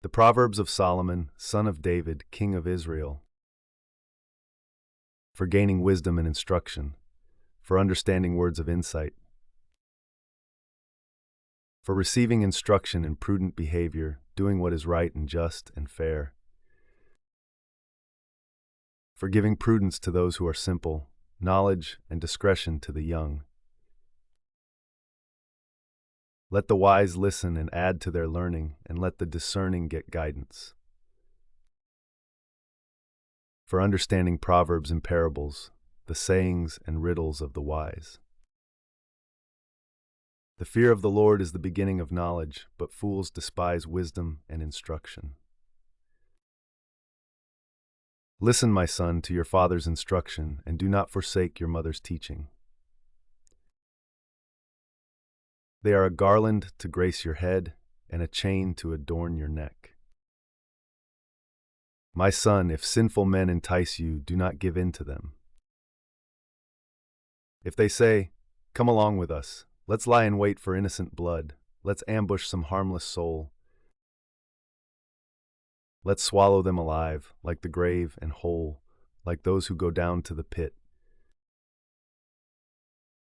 The Proverbs of Solomon, son of David, king of Israel, for gaining wisdom and instruction, for understanding words of insight, for receiving instruction in prudent behavior, doing what is right and just and fair, for giving prudence to those who are simple, knowledge and discretion to the young. Let the wise listen and add to their learning, and let the discerning get guidance. For understanding proverbs and parables, the sayings and riddles of the wise. The fear of the Lord is the beginning of knowledge, but fools despise wisdom and instruction. Listen, my son, to your father's instruction, and do not forsake your mother's teaching. They are a garland to grace your head, and a chain to adorn your neck. My son, if sinful men entice you, do not give in to them. If they say, "Come along with us, let's lie in wait for innocent blood, let's ambush some harmless soul. Let's swallow them alive, like the grave and whole, like those who go down to the pit.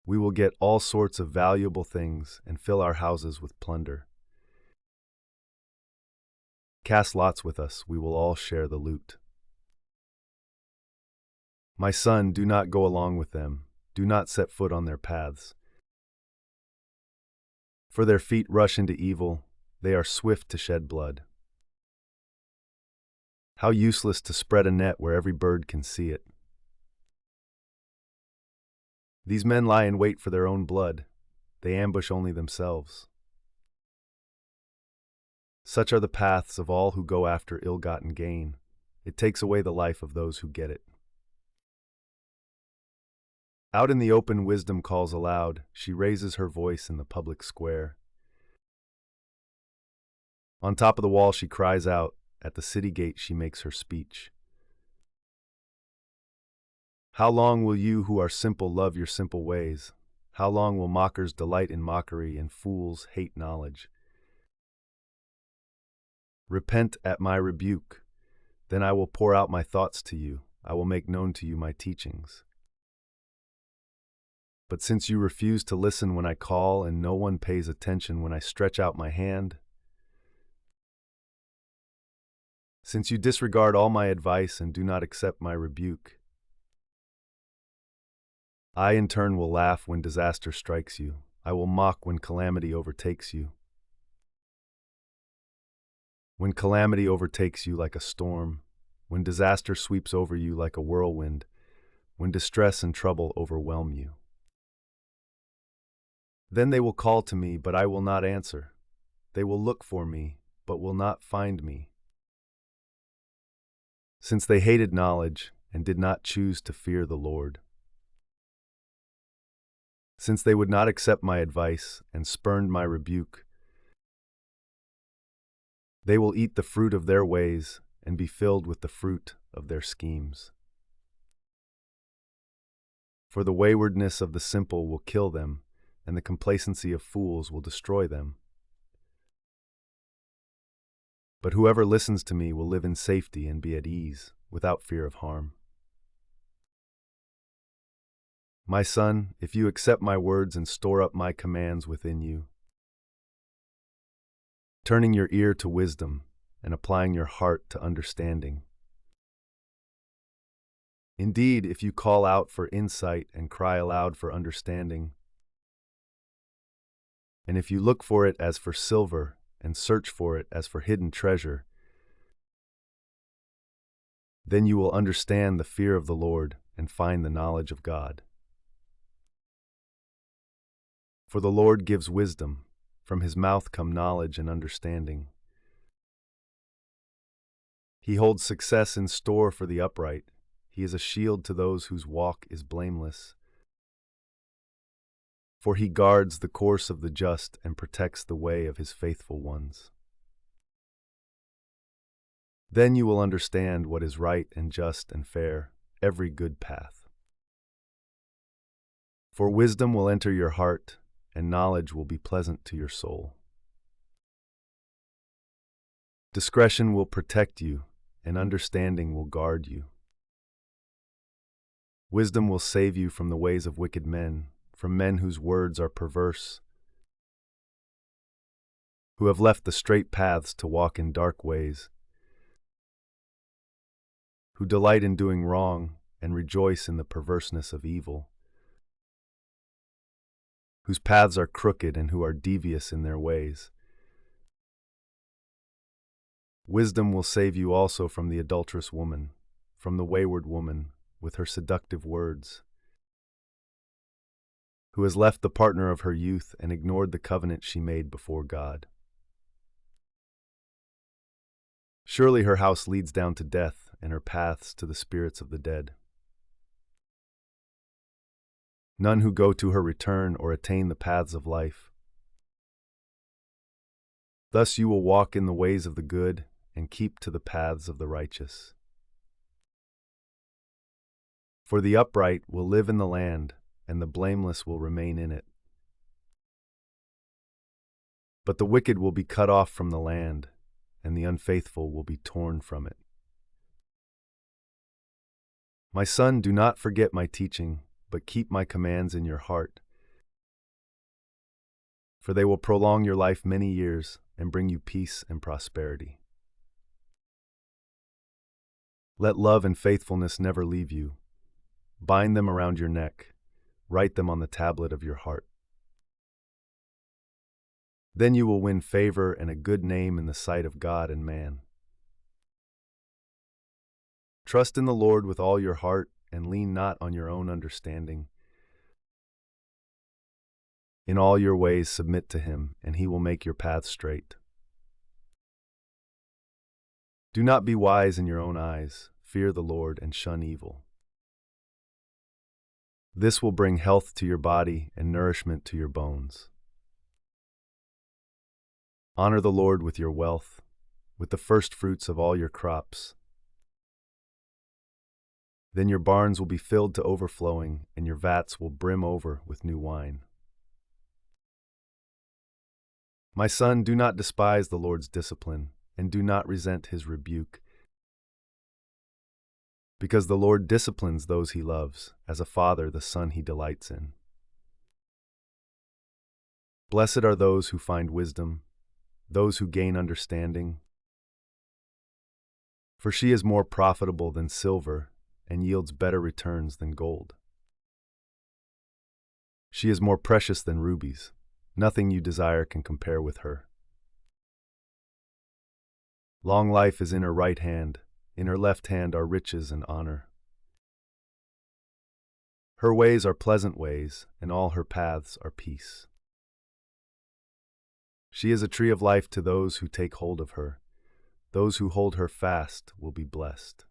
We will get all sorts of valuable things and fill our houses with plunder. Cast lots with us, we will all share the loot." My son, do not go along with them, do not set foot on their paths. For their feet rush into evil, they are swift to shed blood. How useless to spread a net where every bird can see it. These men lie in wait for their own blood, they ambush only themselves. Such are the paths of all who go after ill-gotten gain. It takes away the life of those who get it. Out in the open wisdom calls aloud, she raises her voice in the public square. On top of the wall she cries out, at the city gate she makes her speech. How long will you who are simple love your simple ways? How long will mockers delight in mockery and fools hate knowledge? Repent at my rebuke, then I will pour out my thoughts to you, I will make known to you my teachings. But since you refuse to listen when I call and no one pays attention when I stretch out my hand, since you disregard all my advice and do not accept my rebuke, I in turn will laugh when disaster strikes you. I will mock when calamity overtakes you. When calamity overtakes you like a storm, when disaster sweeps over you like a whirlwind, when distress and trouble overwhelm you. Then they will call to me, but I will not answer. They will look for me, but will not find me. Since they hated knowledge and did not choose to fear the Lord. Since they would not accept my advice and spurned my rebuke, they will eat the fruit of their ways and be filled with the fruit of their schemes. For the waywardness of the simple will kill them, and the complacency of fools will destroy them. But whoever listens to me will live in safety and be at ease, without fear of harm. My son, if you accept my words and store up my commands within you, turning your ear to wisdom and applying your heart to understanding. Indeed, if you call out for insight and cry aloud for understanding, and if you look for it as for silver and search for it as for hidden treasure, then you will understand the fear of the Lord and find the knowledge of God. For the Lord gives wisdom, from his mouth come knowledge and understanding. He holds success in store for the upright. He is a shield to those whose walk is blameless. For he guards the course of the just and protects the way of his faithful ones. Then you will understand what is right and just and fair, every good path. For wisdom will enter your heart, and knowledge will be pleasant to your soul. Discretion will protect you, and understanding will guard you. Wisdom will save you from the ways of wicked men, from men whose words are perverse, who have left the straight paths to walk in dark ways, who delight in doing wrong and rejoice in the perverseness of evil, whose paths are crooked and who are devious in their ways. Wisdom will save you also from the adulterous woman, from the wayward woman with her seductive words, who has left the partner of her youth and ignored the covenant she made before God. Surely her house leads down to death, and her paths to the spirits of the dead. None who go to her return or attain the paths of life. Thus you will walk in the ways of the good and keep to the paths of the righteous. For the upright will live in the land, and the blameless will remain in it. But the wicked will be cut off from the land, and the unfaithful will be torn from it. My son, do not forget my teaching, but keep my commands in your heart, for they will prolong your life many years and bring you peace and prosperity. Let love and faithfulness never leave you. Bind them around your neck. Write them on the tablet of your heart. Then you will win favor and a good name in the sight of God and man. Trust in the Lord with all your heart and lean not on your own understanding. In all your ways submit to him, and he will make your paths straight. Do not be wise in your own eyes. Fear the Lord and shun evil. This will bring health to your body and nourishment to your bones. Honor the Lord with your wealth, with the first fruits of all your crops. Then your barns will be filled to overflowing, and your vats will brim over with new wine. My son, do not despise the Lord's discipline, and do not resent his rebuke, because the Lord disciplines those he loves, as a father the son he delights in. Blessed are those who find wisdom, those who gain understanding, for she is more profitable than silver and yields better returns than gold. She is more precious than rubies. Nothing you desire can compare with her. Long life is in her right hand. In her left hand are riches and honor. Her ways are pleasant ways, and all her paths are peace. She is a tree of life to those who take hold of her. Those who hold her fast will be blessed.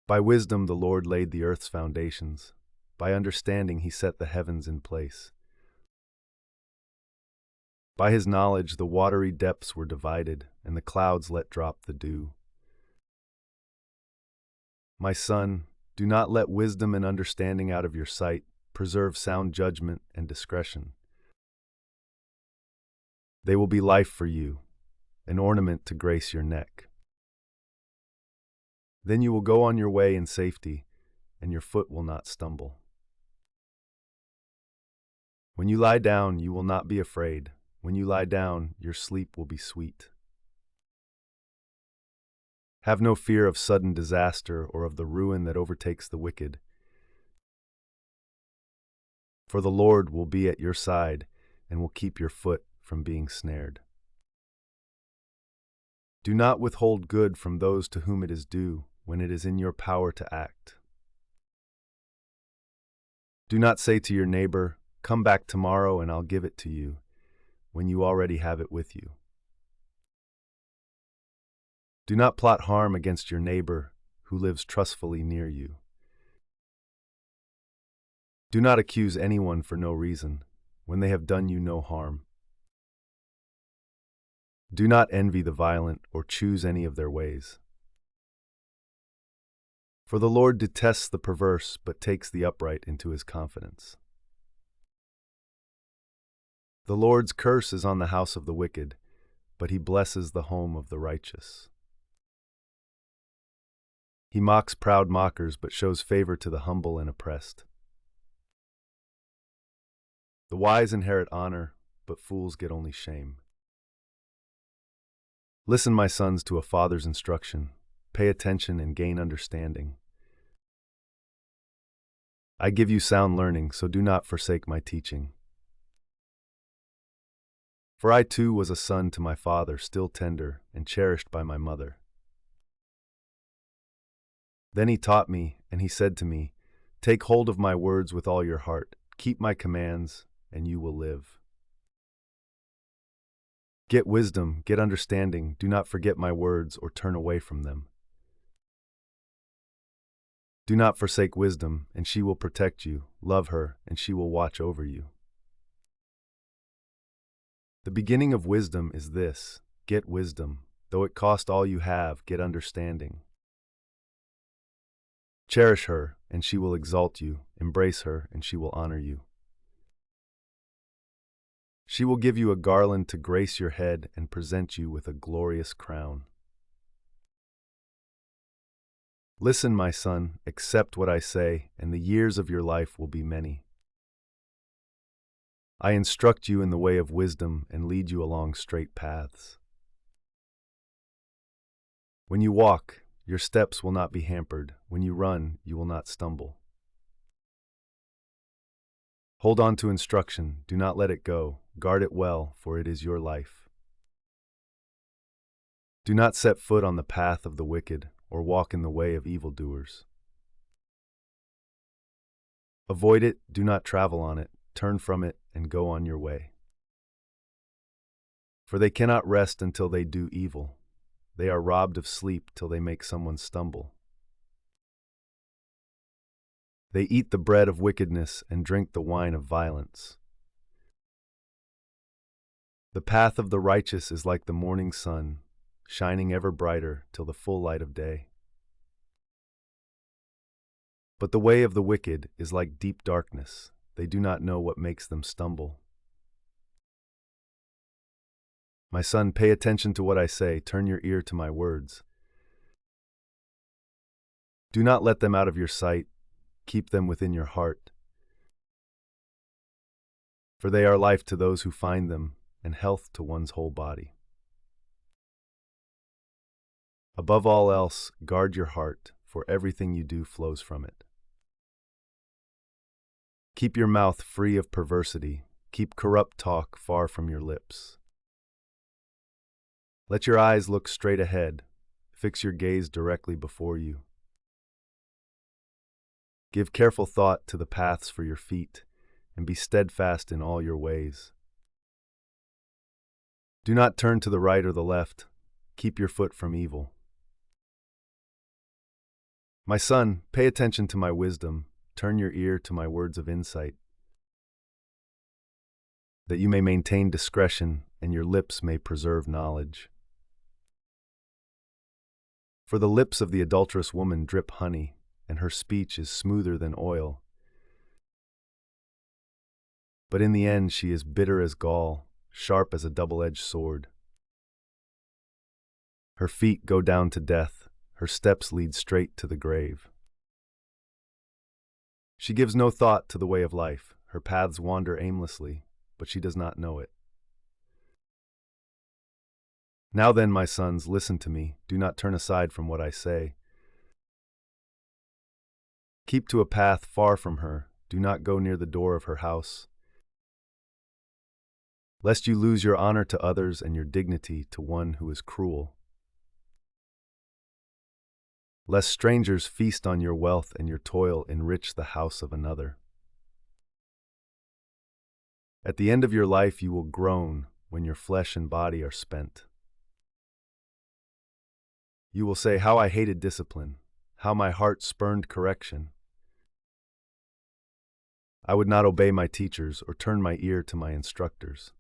By wisdom the Lord laid the earth's foundations. By understanding he set the heavens in place. By his knowledge the watery depths were divided, and the clouds let drop the dew. My son, do not let wisdom and understanding out of your sight. Preserve sound judgment and discretion. They will be life for you, an ornament to grace your neck. Then you will go on your way in safety, and your foot will not stumble. When you lie down, you will not be afraid. When you lie down, your sleep will be sweet. Have no fear of sudden disaster or of the ruin that overtakes the wicked. For the Lord will be at your side and will keep your foot from being snared. Do not withhold good from those to whom it is due when it is in your power to act. Do not say to your neighbor, "Come back tomorrow and I'll give it to you," when you already have it with you. Do not plot harm against your neighbor who lives trustfully near you. Do not accuse anyone for no reason when they have done you no harm. Do not envy the violent or choose any of their ways. For the Lord detests the perverse but takes the upright into his confidence. The Lord's curse is on the house of the wicked, but he blesses the home of the righteous. He mocks proud mockers, but shows favor to the humble and oppressed. The wise inherit honor, but fools get only shame. Listen, my sons, to a father's instruction. Pay attention and gain understanding. I give you sound learning, so do not forsake my teaching. For I too was a son to my father, still tender and cherished by my mother. Then he taught me, and he said to me, take hold of my words with all your heart, keep my commands, and you will live. Get wisdom, get understanding, do not forget my words or turn away from them. Do not forsake wisdom, and she will protect you. Love her, and she will watch over you. The beginning of wisdom is this: get wisdom. Though it cost all you have, get understanding. Cherish her, and she will exalt you. Embrace her, and she will honor you. She will give you a garland to grace your head and present you with a glorious crown. Listen, my son, accept what I say, and the years of your life will be many. I instruct you in the way of wisdom and lead you along straight paths. When you walk, your steps will not be hampered. When you run, you will not stumble. Hold on to instruction, do not let it go. Guard it well, for it is your life. Do not set foot on the path of the wicked, or walk in the way of evildoers. Avoid it, do not travel on it, turn from it, and go on your way. For they cannot rest until they do evil. They are robbed of sleep till they make someone stumble. They eat the bread of wickedness and drink the wine of violence. The path of the righteous is like the morning sun, shining ever brighter till the full light of day. But the way of the wicked is like deep darkness. They do not know what makes them stumble. My son, pay attention to what I say. Turn your ear to my words. Do not let them out of your sight. Keep them within your heart. For they are life to those who find them, and health to one's whole body. Above all else, guard your heart, for everything you do flows from it. Keep your mouth free of perversity. Keep corrupt talk far from your lips. Let your eyes look straight ahead. Fix your gaze directly before you. Give careful thought to the paths for your feet, and be steadfast in all your ways. Do not turn to the right or the left. Keep your foot from evil. My son, pay attention to my wisdom. Turn your ear to my words of insight, that you may maintain discretion and your lips may preserve knowledge. For the lips of the adulterous woman drip honey, and her speech is smoother than oil. But in the end she is bitter as gall, sharp as a double-edged sword. Her feet go down to death, her steps lead straight to the grave. She gives no thought to the way of life, her paths wander aimlessly, but she does not know it. Now then, my sons, listen to me, do not turn aside from what I say. Keep to a path far from her, do not go near the door of her house, lest you lose your honor to others and your dignity to one who is cruel. Lest strangers feast on your wealth and your toil enrich the house of another. At the end of your life you will groan when your flesh and body are spent. You will say, how I hated discipline, how my heart spurned correction. I would not obey my teachers or turn my ear to my instructors.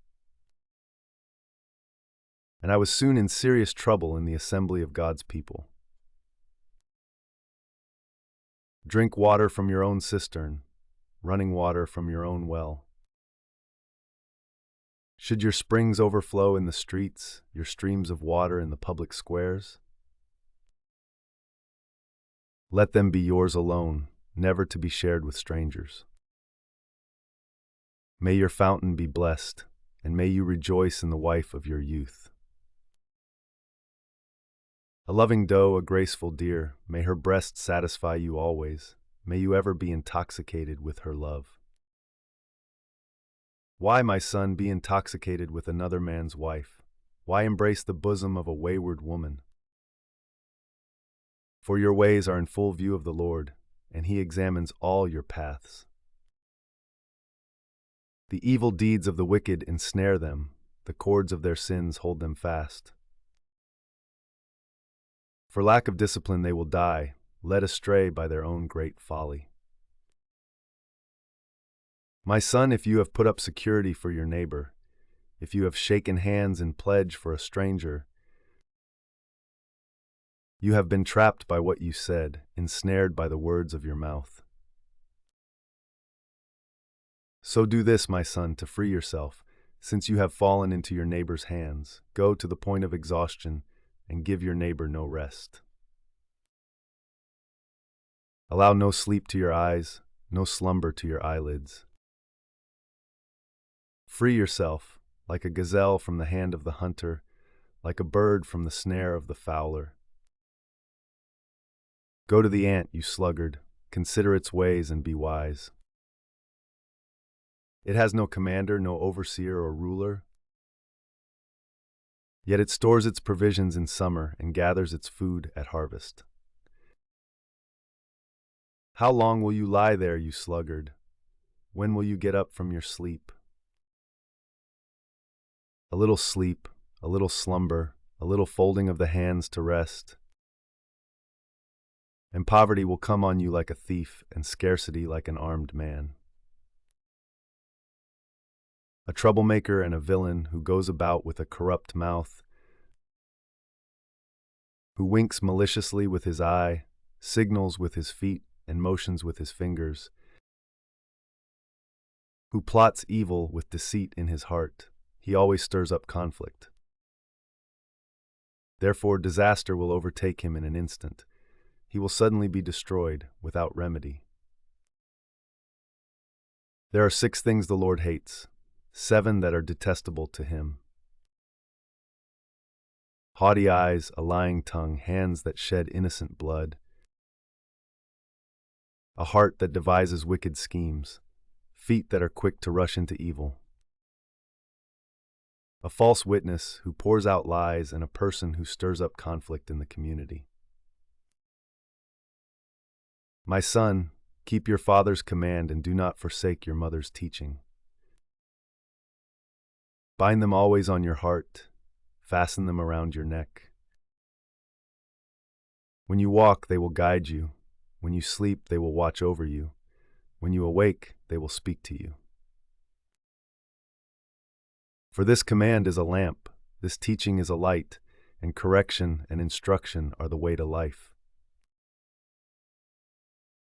And I was soon in serious trouble in the assembly of God's people. Drink water from your own cistern, running water from your own well. Should your springs overflow in the streets, your streams of water in the public squares? Let them be yours alone, never to be shared with strangers. May your fountain be blessed, and may you rejoice in the wife of your youth. A loving doe, a graceful deer, may her breast satisfy you always. May you ever be intoxicated with her love. Why, my son, be intoxicated with another man's wife? Why embrace the bosom of a wayward woman? For your ways are in full view of the Lord, and he examines all your paths. The evil deeds of the wicked ensnare them, the cords of their sins hold them fast. For lack of discipline they will die, led astray by their own great folly. My son, if you have put up security for your neighbor, if you have shaken hands in pledge for a stranger, you have been trapped by what you said, ensnared by the words of your mouth. So do this, my son, to free yourself, since you have fallen into your neighbor's hands. Go to the point of exhaustion and give your neighbor no rest. Allow no sleep to your eyes, no slumber to your eyelids. Free yourself, like a gazelle from the hand of the hunter, like a bird from the snare of the fowler. Go to the ant, you sluggard, consider its ways and be wise. It has no commander, no overseer or ruler. Yet it stores its provisions in summer and gathers its food at harvest. How long will you lie there, you sluggard? When will you get up from your sleep? A little sleep, a little slumber, a little folding of the hands to rest. And poverty will come on you like a thief, and scarcity like an armed man. A troublemaker and a villain who goes about with a corrupt mouth, who winks maliciously with his eye, signals with his feet, and motions with his fingers, who plots evil with deceit in his heart. He always stirs up conflict. Therefore, disaster will overtake him in an instant. He will suddenly be destroyed without remedy. There are 6 things the Lord hates, 7 that are detestable to him: haughty eyes, a lying tongue, hands that shed innocent blood, a heart that devises wicked schemes, feet that are quick to rush into evil, a false witness who pours out lies, and a person who stirs up conflict in the community. My son, keep your father's command and do not forsake your mother's teaching. Bind them always on your heart, fasten them around your neck. When you walk, they will guide you. When you sleep, they will watch over you. When you awake, they will speak to you. For this command is a lamp, this teaching is a light, and correction and instruction are the way to life,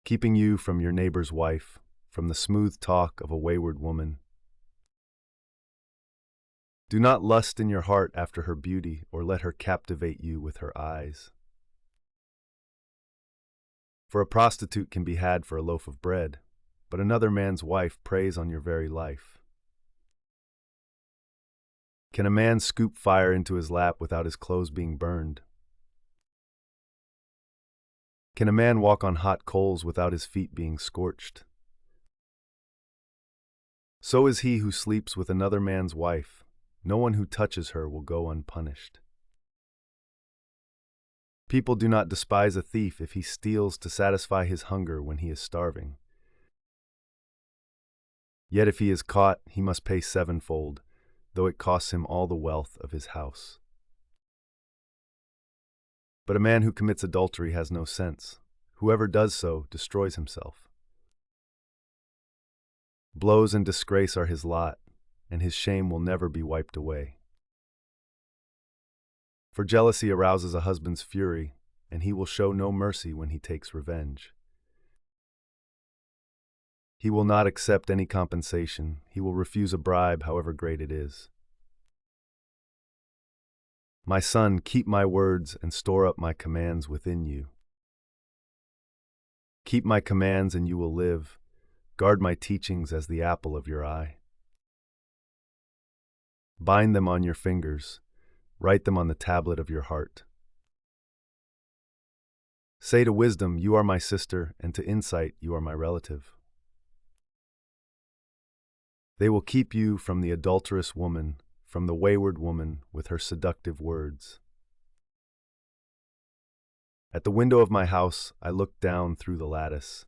keeping you from your neighbor's wife, from the smooth talk of a wayward woman. Do not lust in your heart after her beauty, or let her captivate you with her eyes. For a prostitute can be had for a loaf of bread, but another man's wife preys on your very life. Can a man scoop fire into his lap without his clothes being burned? Can a man walk on hot coals without his feet being scorched? So is he who sleeps with another man's wife. No one who touches her will go unpunished. People do not despise a thief if he steals to satisfy his hunger when he is starving. Yet if he is caught, he must pay 7-fold, though it costs him all the wealth of his house. But a man who commits adultery has no sense. Whoever does so destroys himself. Blows and disgrace are his lot, and his shame will never be wiped away. For jealousy arouses a husband's fury, and he will show no mercy when he takes revenge. He will not accept any compensation. He will refuse a bribe, however great it is. My son, keep my words and store up my commands within you. Keep my commands and you will live. Guard my teachings as the apple of your eye. Bind them on your fingers. Write them on the tablet of your heart. Say to wisdom, you are my sister, and to insight, you are my relative. They will keep you from the adulterous woman, from the wayward woman with her seductive words. At the window of my house, I looked down through the lattice.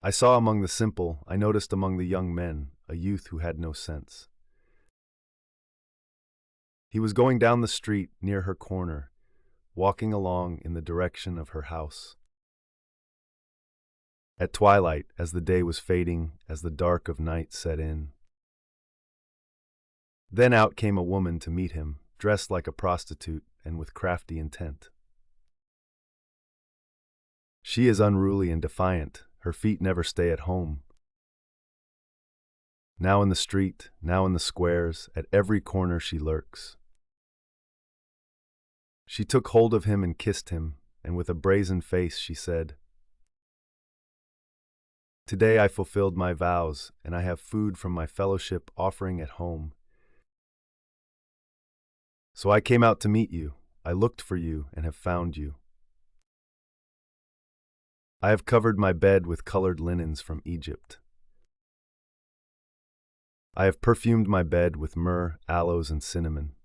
I saw among the simple, I noticed among the young men, a youth who had no sense. He was going down the street near her corner, walking along in the direction of her house. At twilight, as the day was fading, as the dark of night set in. Then out came a woman to meet him, dressed like a prostitute and with crafty intent. She is unruly and defiant, her feet never stay at home. Now in the street, now in the squares, at every corner she lurks. She took hold of him and kissed him, and with a brazen face she said, "Today I fulfilled my vows, and I have food from my fellowship offering at home. So I came out to meet you. I looked for you and have found you. I have covered my bed with colored linens from Egypt. I have perfumed my bed with myrrh, aloes, and cinnamon.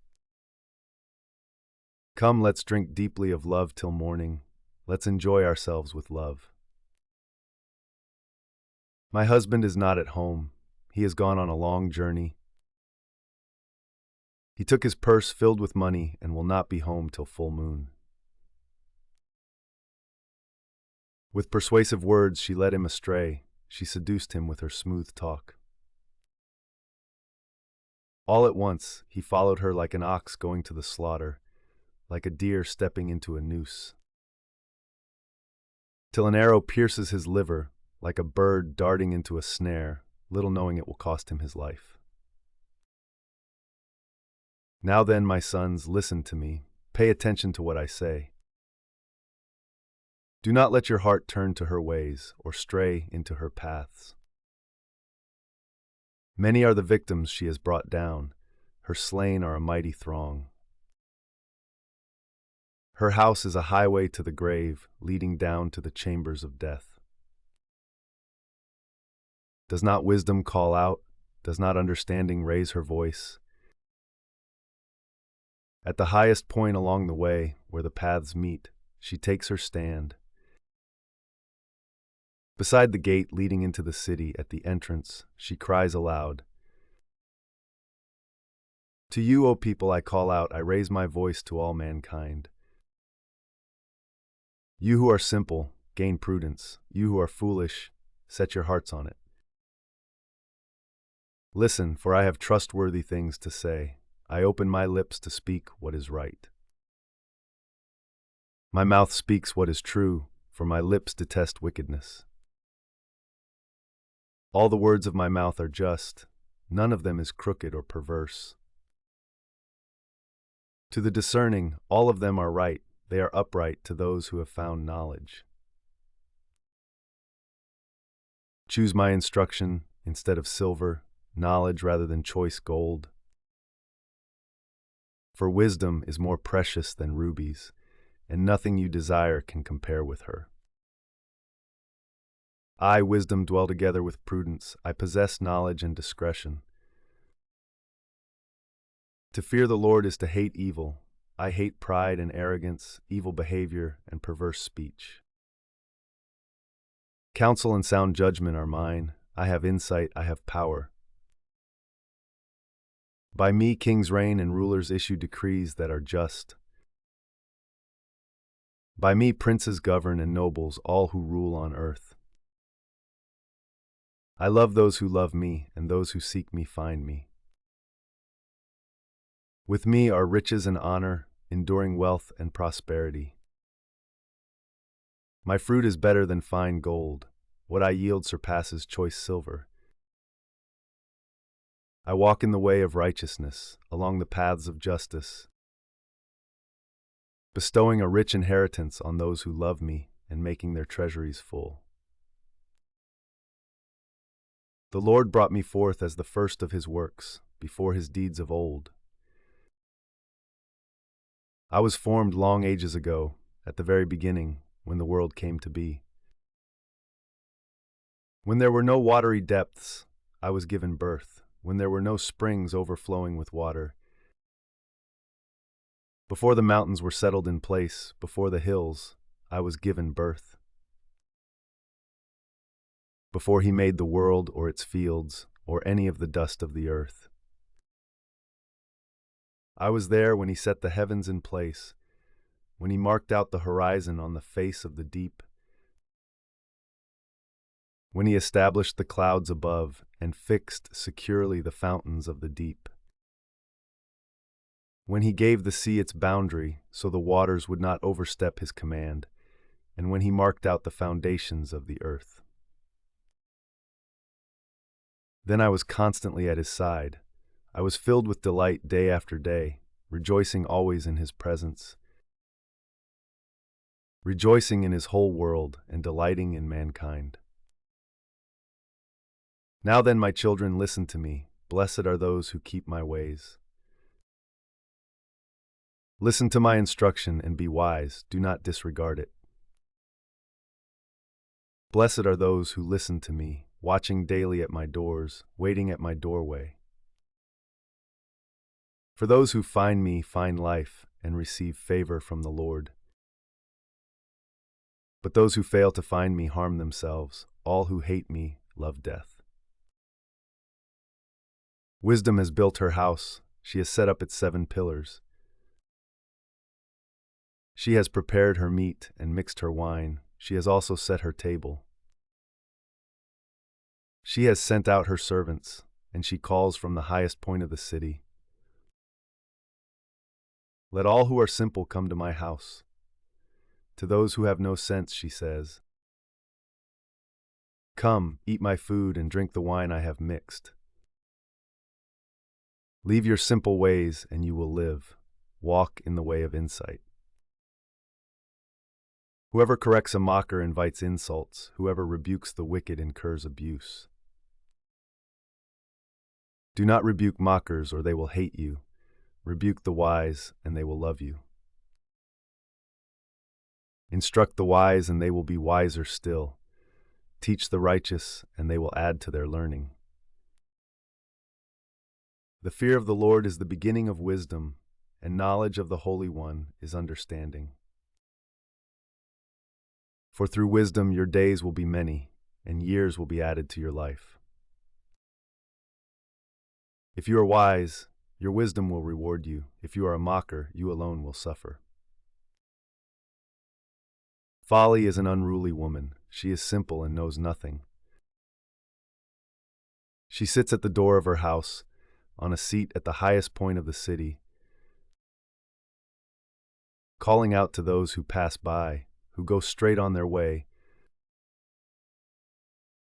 Come, let's drink deeply of love till morning. Let's enjoy ourselves with love. My husband is not at home. He has gone on a long journey. He took his purse filled with money and will not be home till full moon." With persuasive words she led him astray. She seduced him with her smooth talk. All at once he followed her like an ox going to the slaughter, like a deer stepping into a noose, till an arrow pierces his liver, like a bird darting into a snare, little knowing it will cost him his life. Now then, my sons, listen to me. Pay attention to what I say. Do not let your heart turn to her ways or stray into her paths. Many are the victims she has brought down. Her slain are a mighty throng. Her house is a highway to the grave, leading down to the chambers of death. Does not wisdom call out? Does not understanding raise her voice? At the highest point along the way, where the paths meet, she takes her stand. Beside the gate leading into the city, at the entrance, she cries aloud, "To you, O people, I call out, I raise my voice to all mankind. You who are simple, gain prudence. You who are foolish, set your hearts on it. Listen, for I have trustworthy things to say. I open my lips to speak what is right. My mouth speaks what is true, for my lips detest wickedness. All the words of my mouth are just. None of them is crooked or perverse. To the discerning, all of them are right. They are upright to those who have found knowledge. Choose my instruction instead of silver, knowledge rather than choice gold. For wisdom is more precious than rubies, and nothing you desire can compare with her. I, wisdom, dwell together with prudence. I possess knowledge and discretion. To fear the Lord is to hate evil. I hate pride and arrogance, evil behavior, and perverse speech. Counsel and sound judgment are mine. I have insight, I have power. By me kings reign and rulers issue decrees that are just. By me princes govern and nobles, all who rule on earth. I love those who love me, and those who seek me find me. With me are riches and honor, enduring wealth and prosperity. My fruit is better than fine gold. What I yield surpasses choice silver. I walk in the way of righteousness, along the paths of justice, bestowing a rich inheritance on those who love me and making their treasuries full. The Lord brought me forth as the first of his works, before his deeds of old. I was formed long ages ago, at the very beginning, when the world came to be. When there were no watery depths, I was given birth, when there were no springs overflowing with water. Before the mountains were settled in place, before the hills, I was given birth. Before he made the world or its fields, or any of the dust of the earth. I was there when he set the heavens in place, when he marked out the horizon on the face of the deep, when he established the clouds above and fixed securely the fountains of the deep, when he gave the sea its boundary so the waters would not overstep his command, and when he marked out the foundations of the earth. Then I was constantly at his side. I was filled with delight day after day, rejoicing always in his presence, rejoicing in his whole world and delighting in mankind. Now then, my children, listen to me. Blessed are those who keep my ways. Listen to my instruction and be wise. Do not disregard it. Blessed are those who listen to me, watching daily at my doors, waiting at my doorway. For those who find me find life and receive favor from the Lord. But those who fail to find me harm themselves. All who hate me love death. Wisdom has built her house. She has set up its 7 pillars. She has prepared her meat and mixed her wine. She has also set her table. She has sent out her servants, and she calls from the highest point of the city. Let all who are simple come to my house. To those who have no sense, she says, come, eat my food and drink the wine I have mixed. Leave your simple ways and you will live. Walk in the way of insight. Whoever corrects a mocker invites insults. Whoever rebukes the wicked incurs abuse. Do not rebuke mockers or they will hate you. Rebuke the wise and they will love you. Instruct the wise and they will be wiser still. Teach the righteous and they will add to their learning. The fear of the Lord is the beginning of wisdom, and knowledge of the Holy One is understanding. For through wisdom your days will be many, and years will be added to your life. If you are wise, your wisdom will reward you. If you are a mocker, you alone will suffer. Folly is an unruly woman. She is simple and knows nothing. She sits at the door of her house, on a seat at the highest point of the city, calling out to those who pass by, who go straight on their way.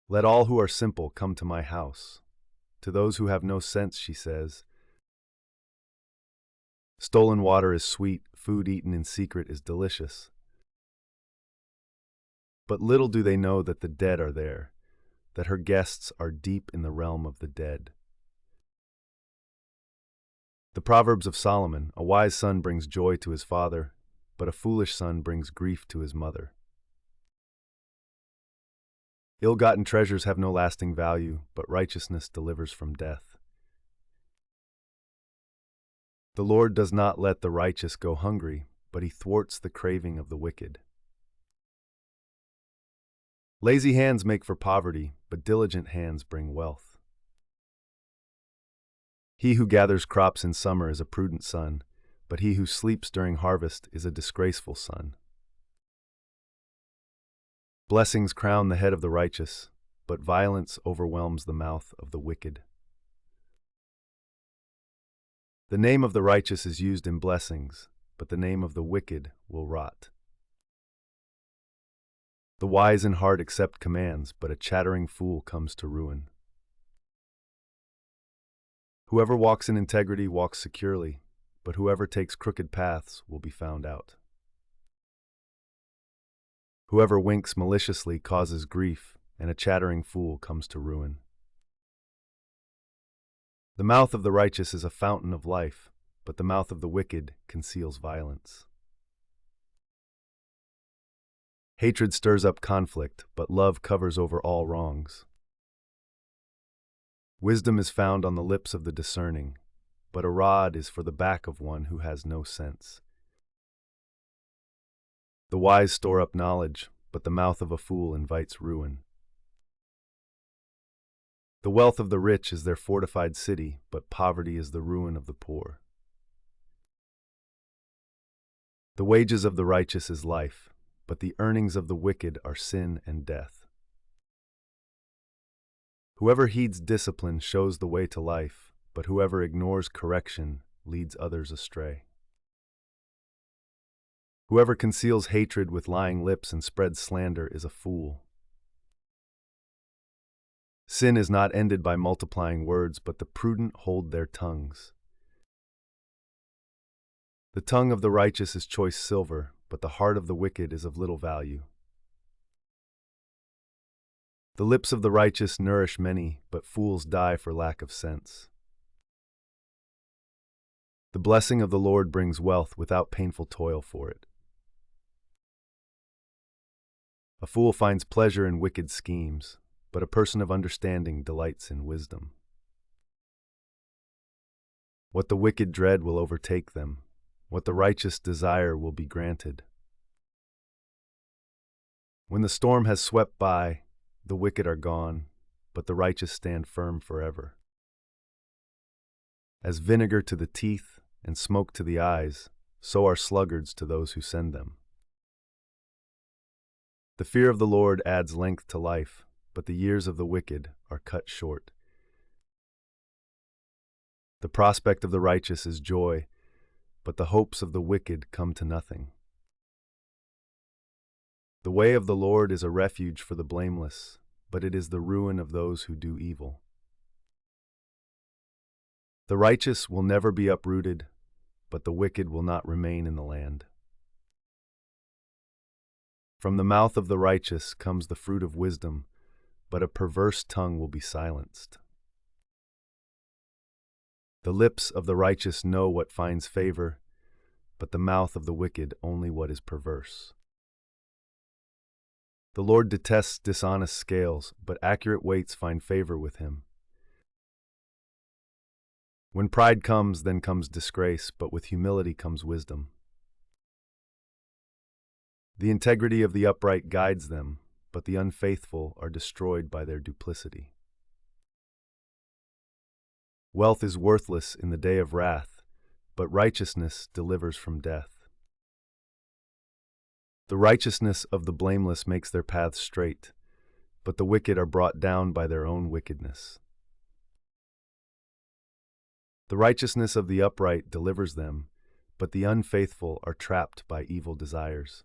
Let all who are simple come to my house. To those who have no sense, she says, stolen water is sweet, food eaten in secret is delicious. But little do they know that the dead are there, that her guests are deep in the realm of the dead. The Proverbs of Solomon: a wise son brings joy to his father, but a foolish son brings grief to his mother. Ill-gotten treasures have no lasting value, but righteousness delivers from death. The Lord does not let the righteous go hungry, but he thwarts the craving of the wicked. Lazy hands make for poverty, but diligent hands bring wealth. He who gathers crops in summer is a prudent son, but he who sleeps during harvest is a disgraceful son. Blessings crown the head of the righteous, but violence overwhelms the mouth of the wicked. The name of the righteous is used in blessings, but the name of the wicked will rot. The wise in heart accept commands, but a chattering fool comes to ruin. Whoever walks in integrity walks securely, but whoever takes crooked paths will be found out. Whoever winks maliciously causes grief, and a chattering fool comes to ruin. The mouth of the righteous is a fountain of life, but the mouth of the wicked conceals violence. Hatred stirs up conflict, but love covers over all wrongs. Wisdom is found on the lips of the discerning, but a rod is for the back of one who has no sense. The wise store up knowledge, but the mouth of a fool invites ruin. The wealth of the rich is their fortified city, but poverty is the ruin of the poor. The wages of the righteous is life, but the earnings of the wicked are sin and death. Whoever heeds discipline shows the way to life, but whoever ignores correction leads others astray. Whoever conceals hatred with lying lips and spreads slander is a fool. Sin is not ended by multiplying words, but the prudent hold their tongues. The tongue of the righteous is choice silver, but the heart of the wicked is of little value. The lips of the righteous nourish many, but fools die for lack of sense. The blessing of the Lord brings wealth without painful toil for it. A fool finds pleasure in wicked schemes, but a person of understanding delights in wisdom. What the wicked dread will overtake them. What the righteous desire will be granted. When the storm has swept by, the wicked are gone, but the righteous stand firm forever. As vinegar to the teeth and smoke to the eyes, so are sluggards to those who send them. The fear of the Lord adds length to life, but the years of the wicked are cut short. The prospect of the righteous is joy, but the hopes of the wicked come to nothing. The way of the Lord is a refuge for the blameless, but it is the ruin of those who do evil. The righteous will never be uprooted, but the wicked will not remain in the land. From the mouth of the righteous comes the fruit of wisdom, but a perverse tongue will be silenced. The lips of the righteous know what finds favor, but the mouth of the wicked only what is perverse. The Lord detests dishonest scales, but accurate weights find favor with him. When pride comes, then comes disgrace, but with humility comes wisdom. The integrity of the upright guides them, but the unfaithful are destroyed by their duplicity. Wealth is worthless in the day of wrath, but righteousness delivers from death. The righteousness of the blameless makes their paths straight, but the wicked are brought down by their own wickedness. The righteousness of the upright delivers them, but the unfaithful are trapped by evil desires.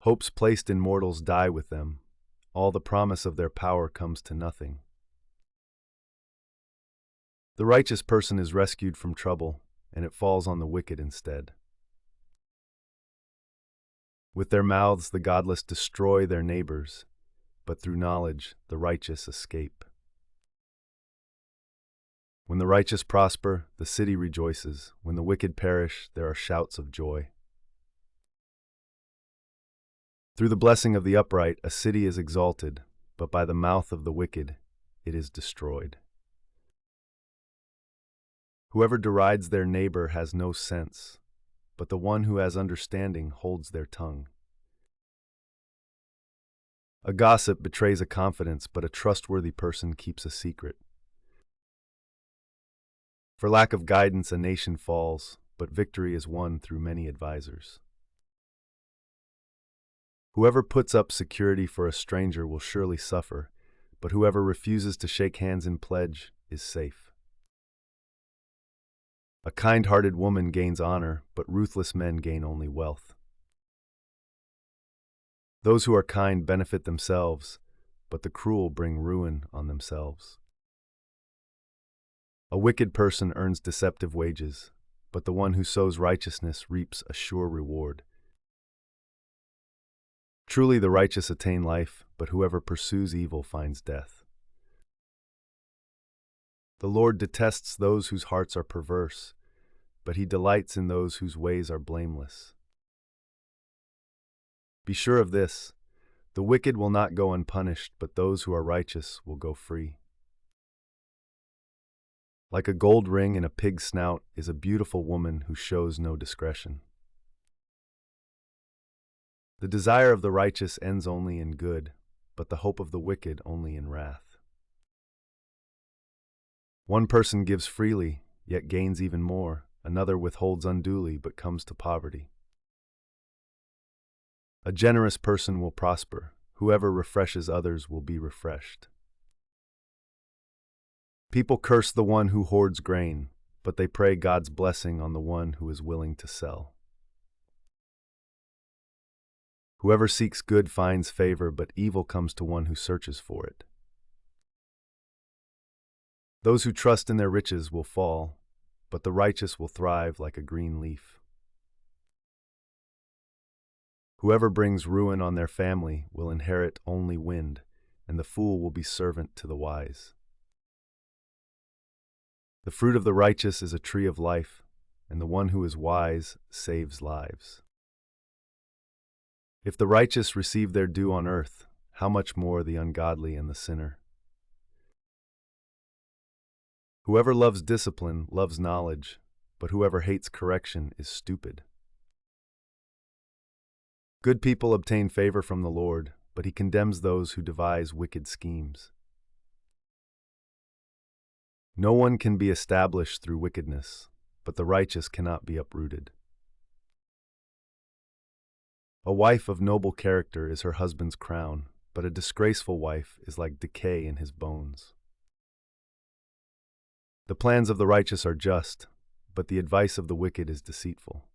Hopes placed in mortals die with them. All the promise of their power comes to nothing. The righteous person is rescued from trouble, and it falls on the wicked instead. With their mouths the godless destroy their neighbors, but through knowledge the righteous escape. When the righteous prosper, the city rejoices. When the wicked perish, there are shouts of joy. Through the blessing of the upright, a city is exalted, but by the mouth of the wicked, it is destroyed. Whoever derides their neighbor has no sense, but the one who has understanding holds their tongue. A gossip betrays a confidence, but a trustworthy person keeps a secret. For lack of guidance, a nation falls, but victory is won through many advisors. Whoever puts up security for a stranger will surely suffer, but whoever refuses to shake hands in pledge is safe. A kind-hearted woman gains honor, but ruthless men gain only wealth. Those who are kind benefit themselves, but the cruel bring ruin on themselves. A wicked person earns deceptive wages, but the one who sows righteousness reaps a sure reward. Truly the righteous attain life, but whoever pursues evil finds death. The Lord detests those whose hearts are perverse, but he delights in those whose ways are blameless. Be sure of this, the wicked will not go unpunished, but those who are righteous will go free. Like a gold ring in a pig's snout is a beautiful woman who shows no discretion. The desire of the righteous ends only in good, but the hope of the wicked only in wrath. One person gives freely, yet gains even more. Another withholds unduly, but comes to poverty. A generous person will prosper. Whoever refreshes others will be refreshed. People curse the one who hoards grain, but they pray God's blessing on the one who is willing to sell. Whoever seeks good finds favor, but evil comes to one who searches for it. Those who trust in their riches will fall, but the righteous will thrive like a green leaf. Whoever brings ruin on their family will inherit only wind, and the fool will be servant to the wise. The fruit of the righteous is a tree of life, and the one who is wise saves lives. If the righteous receive their due on earth, how much more the ungodly and the sinner? Whoever loves discipline loves knowledge, but whoever hates correction is stupid. Good people obtain favor from the Lord, but he condemns those who devise wicked schemes. No one can be established through wickedness, but the righteous cannot be uprooted. A wife of noble character is her husband's crown, but a disgraceful wife is like decay in his bones. The plans of the righteous are just, but the advice of the wicked is deceitful.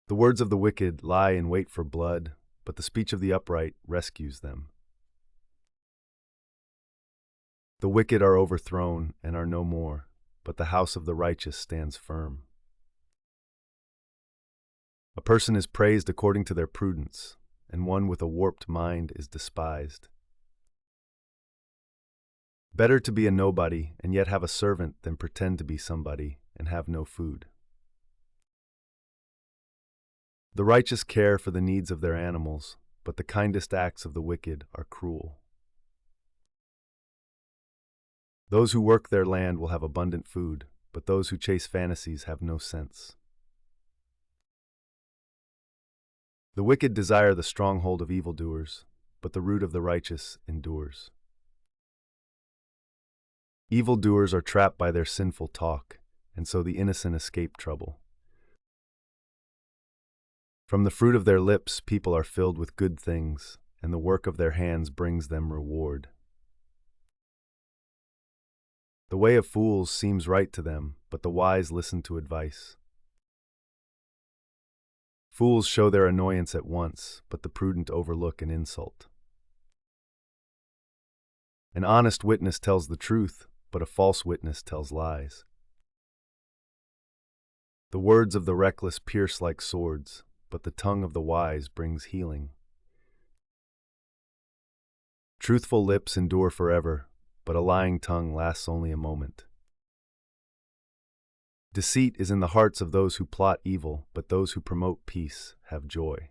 The words of the wicked lie in wait for blood, but the speech of the upright rescues them. The wicked are overthrown and are no more, but the house of the righteous stands firm. A person is praised according to their prudence, and one with a warped mind is despised. Better to be a nobody and yet have a servant than pretend to be somebody and have no food. The righteous care for the needs of their animals, but the kindest acts of the wicked are cruel. Those who work their land will have abundant food, but those who chase fantasies have no sense. The wicked desire the stronghold of evildoers, but the root of the righteous endures. Evildoers are trapped by their sinful talk, and so the innocent escape trouble. From the fruit of their lips people are filled with good things, and the work of their hands brings them reward. The way of fools seems right to them, but the wise listen to advice. Fools show their annoyance at once, but the prudent overlook an insult. An honest witness tells the truth, but a false witness tells lies. The words of the reckless pierce like swords, but the tongue of the wise brings healing. Truthful lips endure forever, but a lying tongue lasts only a moment. Deceit is in the hearts of those who plot evil, but those who promote peace have joy.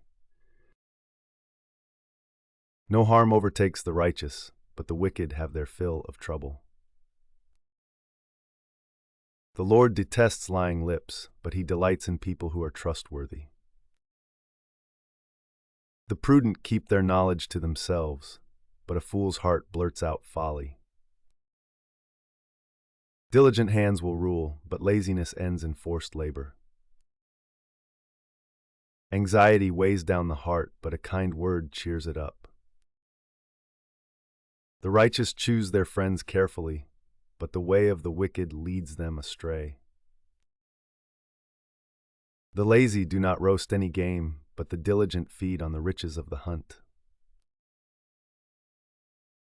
No harm overtakes the righteous, but the wicked have their fill of trouble. The Lord detests lying lips, but he delights in people who are trustworthy. The prudent keep their knowledge to themselves, but a fool's heart blurts out folly. Diligent hands will rule, but laziness ends in forced labor. Anxiety weighs down the heart, but a kind word cheers it up. The righteous choose their friends carefully, but the way of the wicked leads them astray. The lazy do not roast any game, but the diligent feed on the riches of the hunt.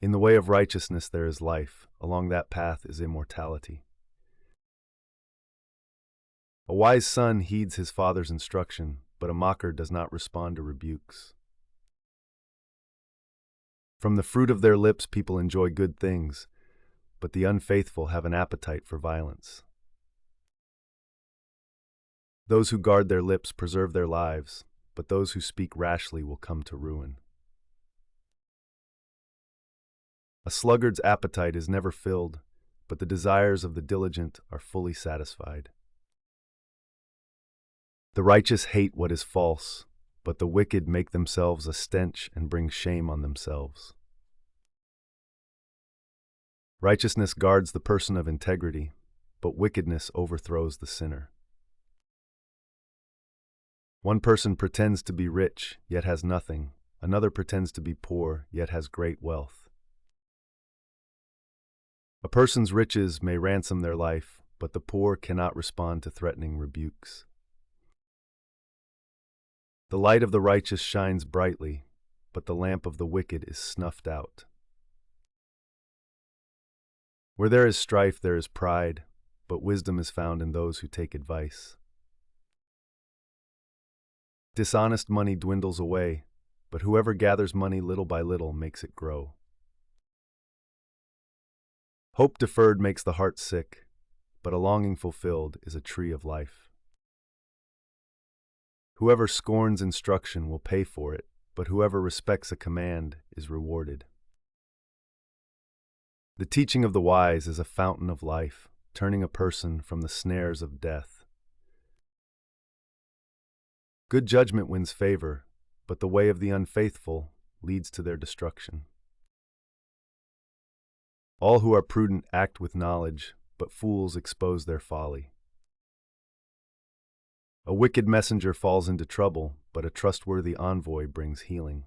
In the way of righteousness there is life, along that path is immortality. A wise son heeds his father's instruction, but a mocker does not respond to rebukes. From the fruit of their lips people enjoy good things, but the unfaithful have an appetite for violence. Those who guard their lips preserve their lives, but those who speak rashly will come to ruin. A sluggard's appetite is never filled, but the desires of the diligent are fully satisfied. The righteous hate what is false, but the wicked make themselves a stench and bring shame on themselves. Righteousness guards the person of integrity, but wickedness overthrows the sinner. One person pretends to be rich, yet has nothing. Another pretends to be poor, yet has great wealth. A person's riches may ransom their life, but the poor cannot respond to threatening rebukes. The light of the righteous shines brightly, but the lamp of the wicked is snuffed out. Where there is strife, there is pride, but wisdom is found in those who take advice. Dishonest money dwindles away, but whoever gathers money little by little makes it grow. Hope deferred makes the heart sick, but a longing fulfilled is a tree of life. Whoever scorns instruction will pay for it, but whoever respects a command is rewarded. The teaching of the wise is a fountain of life, turning a person from the snares of death. Good judgment wins favor, but the way of the unfaithful leads to their destruction. All who are prudent act with knowledge, but fools expose their folly. A wicked messenger falls into trouble, but a trustworthy envoy brings healing.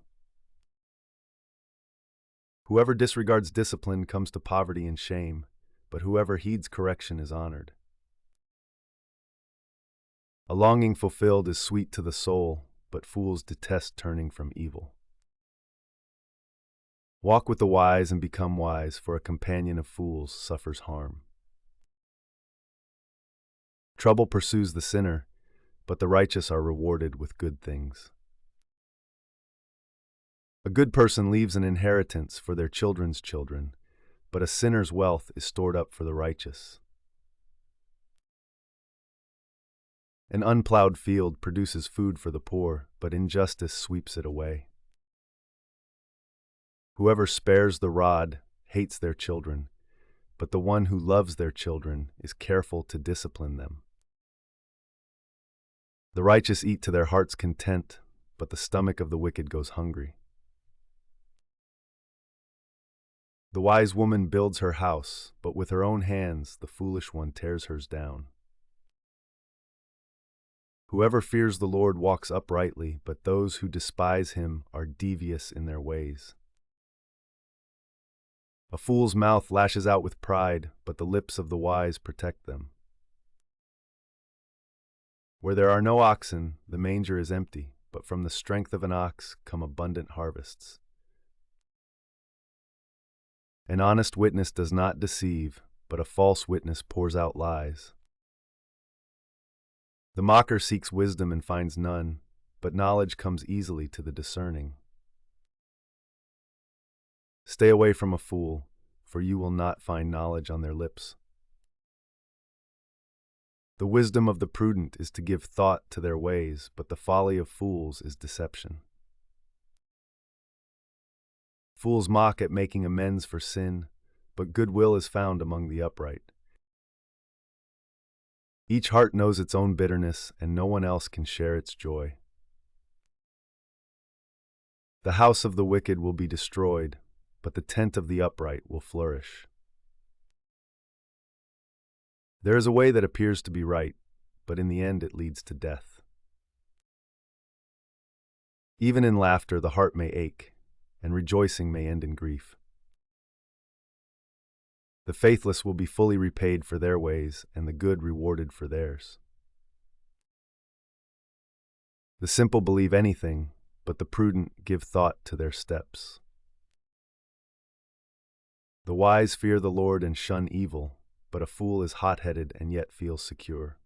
Whoever disregards discipline comes to poverty and shame, but whoever heeds correction is honored. A longing fulfilled is sweet to the soul, but fools detest turning from evil. Walk with the wise and become wise, for a companion of fools suffers harm. Trouble pursues the sinner, but the righteous are rewarded with good things. A good person leaves an inheritance for their children's children, but a sinner's wealth is stored up for the righteous. An unplowed field produces food for the poor, but injustice sweeps it away. Whoever spares the rod hates their children, but the one who loves their children is careful to discipline them. The righteous eat to their heart's content, but the stomach of the wicked goes hungry. The wise woman builds her house, but with her own hands the foolish one tears hers down. Whoever fears the Lord walks uprightly, but those who despise him are devious in their ways. A fool's mouth lashes out with pride, but the lips of the wise protect them. Where there are no oxen, the manger is empty, but from the strength of an ox come abundant harvests. An honest witness does not deceive, but a false witness pours out lies. The mocker seeks wisdom and finds none, but knowledge comes easily to the discerning. Stay away from a fool, for you will not find knowledge on their lips. The wisdom of the prudent is to give thought to their ways, but the folly of fools is deception. Fools mock at making amends for sin, but goodwill is found among the upright. Each heart knows its own bitterness, and no one else can share its joy. The house of the wicked will be destroyed, but the tent of the upright will flourish. There is a way that appears to be right, but in the end it leads to death. Even in laughter the heart may ache, and rejoicing may end in grief. The faithless will be fully repaid for their ways, and the good rewarded for theirs. The simple believe anything, but the prudent give thought to their steps. The wise fear the Lord and shun evil, but a fool is hot-headed and yet feels secure.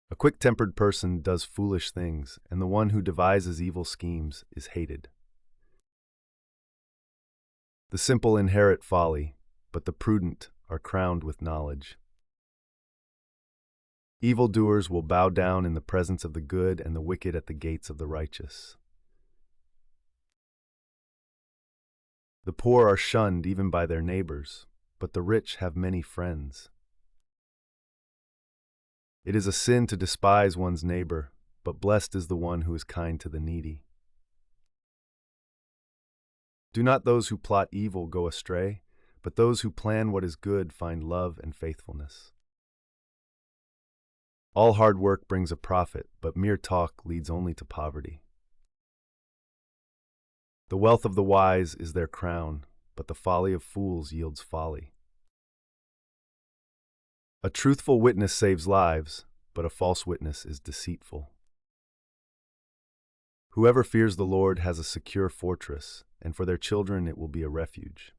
A quick-tempered person does foolish things, and the one who devises evil schemes is hated. The simple inherit folly, but the prudent are crowned with knowledge. Evildoers will bow down in the presence of the good, and the wicked at the gates of the righteous. The poor are shunned even by their neighbors, but the rich have many friends. It is a sin to despise one's neighbor, but blessed is the one who is kind to the needy. Do not those who plot evil go astray, but those who plan what is good find love and faithfulness. All hard work brings a profit, but mere talk leads only to poverty. The wealth of the wise is their crown, but the folly of fools yields folly. A truthful witness saves lives, but a false witness is deceitful. Whoever fears the Lord has a secure fortress, and for their children it will be a refuge.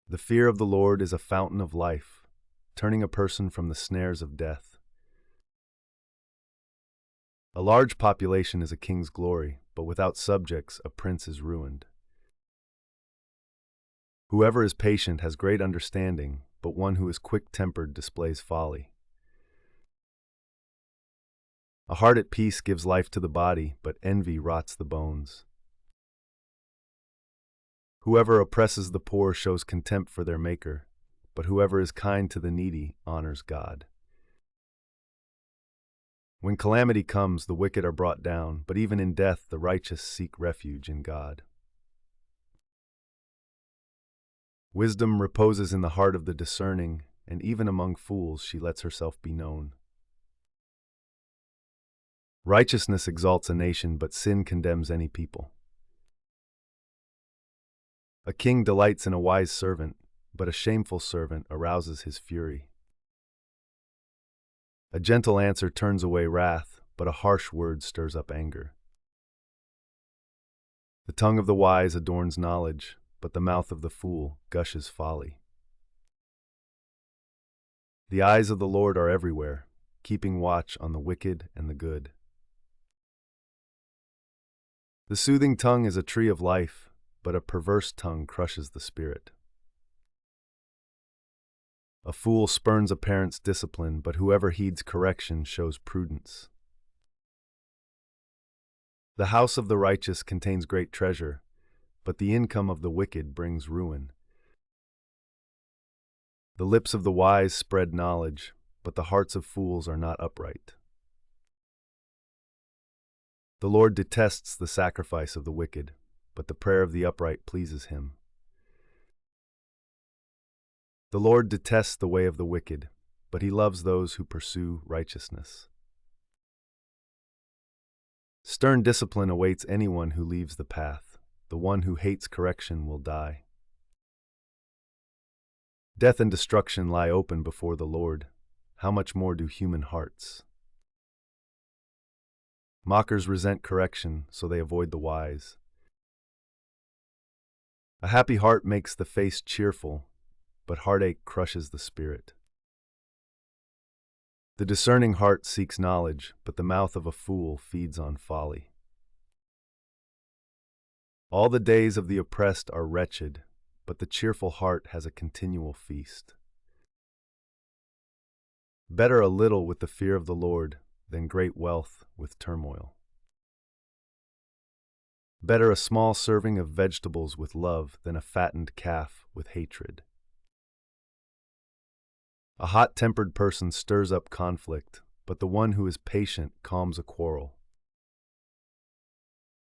The fear of the Lord is a fountain of life, turning a person from the snares of death. A large population is a king's glory, but without subjects a prince is ruined. Whoever is patient has great understanding, but one who is quick-tempered displays folly. A heart at peace gives life to the body, but envy rots the bones. Whoever oppresses the poor shows contempt for their Maker, but whoever is kind to the needy honors God. When calamity comes, the wicked are brought down, but even in death the righteous seek refuge in God. Wisdom reposes in the heart of the discerning, and even among fools she lets herself be known. Righteousness exalts a nation, but sin condemns any people. A king delights in a wise servant, but a shameful servant arouses his fury. A gentle answer turns away wrath, but a harsh word stirs up anger. The tongue of the wise adorns knowledge, but the mouth of the fool gushes folly. The eyes of the Lord are everywhere, keeping watch on the wicked and the good. The soothing tongue is a tree of life, but a perverse tongue crushes the spirit. A fool spurns a parent's discipline, but whoever heeds correction shows prudence. The house of the righteous contains great treasure, but the income of the wicked brings ruin. The lips of the wise spread knowledge, but the hearts of fools are not upright. The Lord detests the sacrifice of the wicked, but the prayer of the upright pleases him. The Lord detests the way of the wicked, but he loves those who pursue righteousness. Stern discipline awaits anyone who leaves the path. The one who hates correction will die. Death and destruction lie open before the Lord. How much more do human hearts? Mockers resent correction, so they avoid the wise. A happy heart makes the face cheerful, but heartache crushes the spirit. The discerning heart seeks knowledge, but the mouth of a fool feeds on folly. All the days of the oppressed are wretched, but the cheerful heart has a continual feast. Better a little with the fear of the Lord than great wealth with turmoil. Better a small serving of vegetables with love than a fattened calf with hatred. A hot-tempered person stirs up conflict, but the one who is patient calms a quarrel.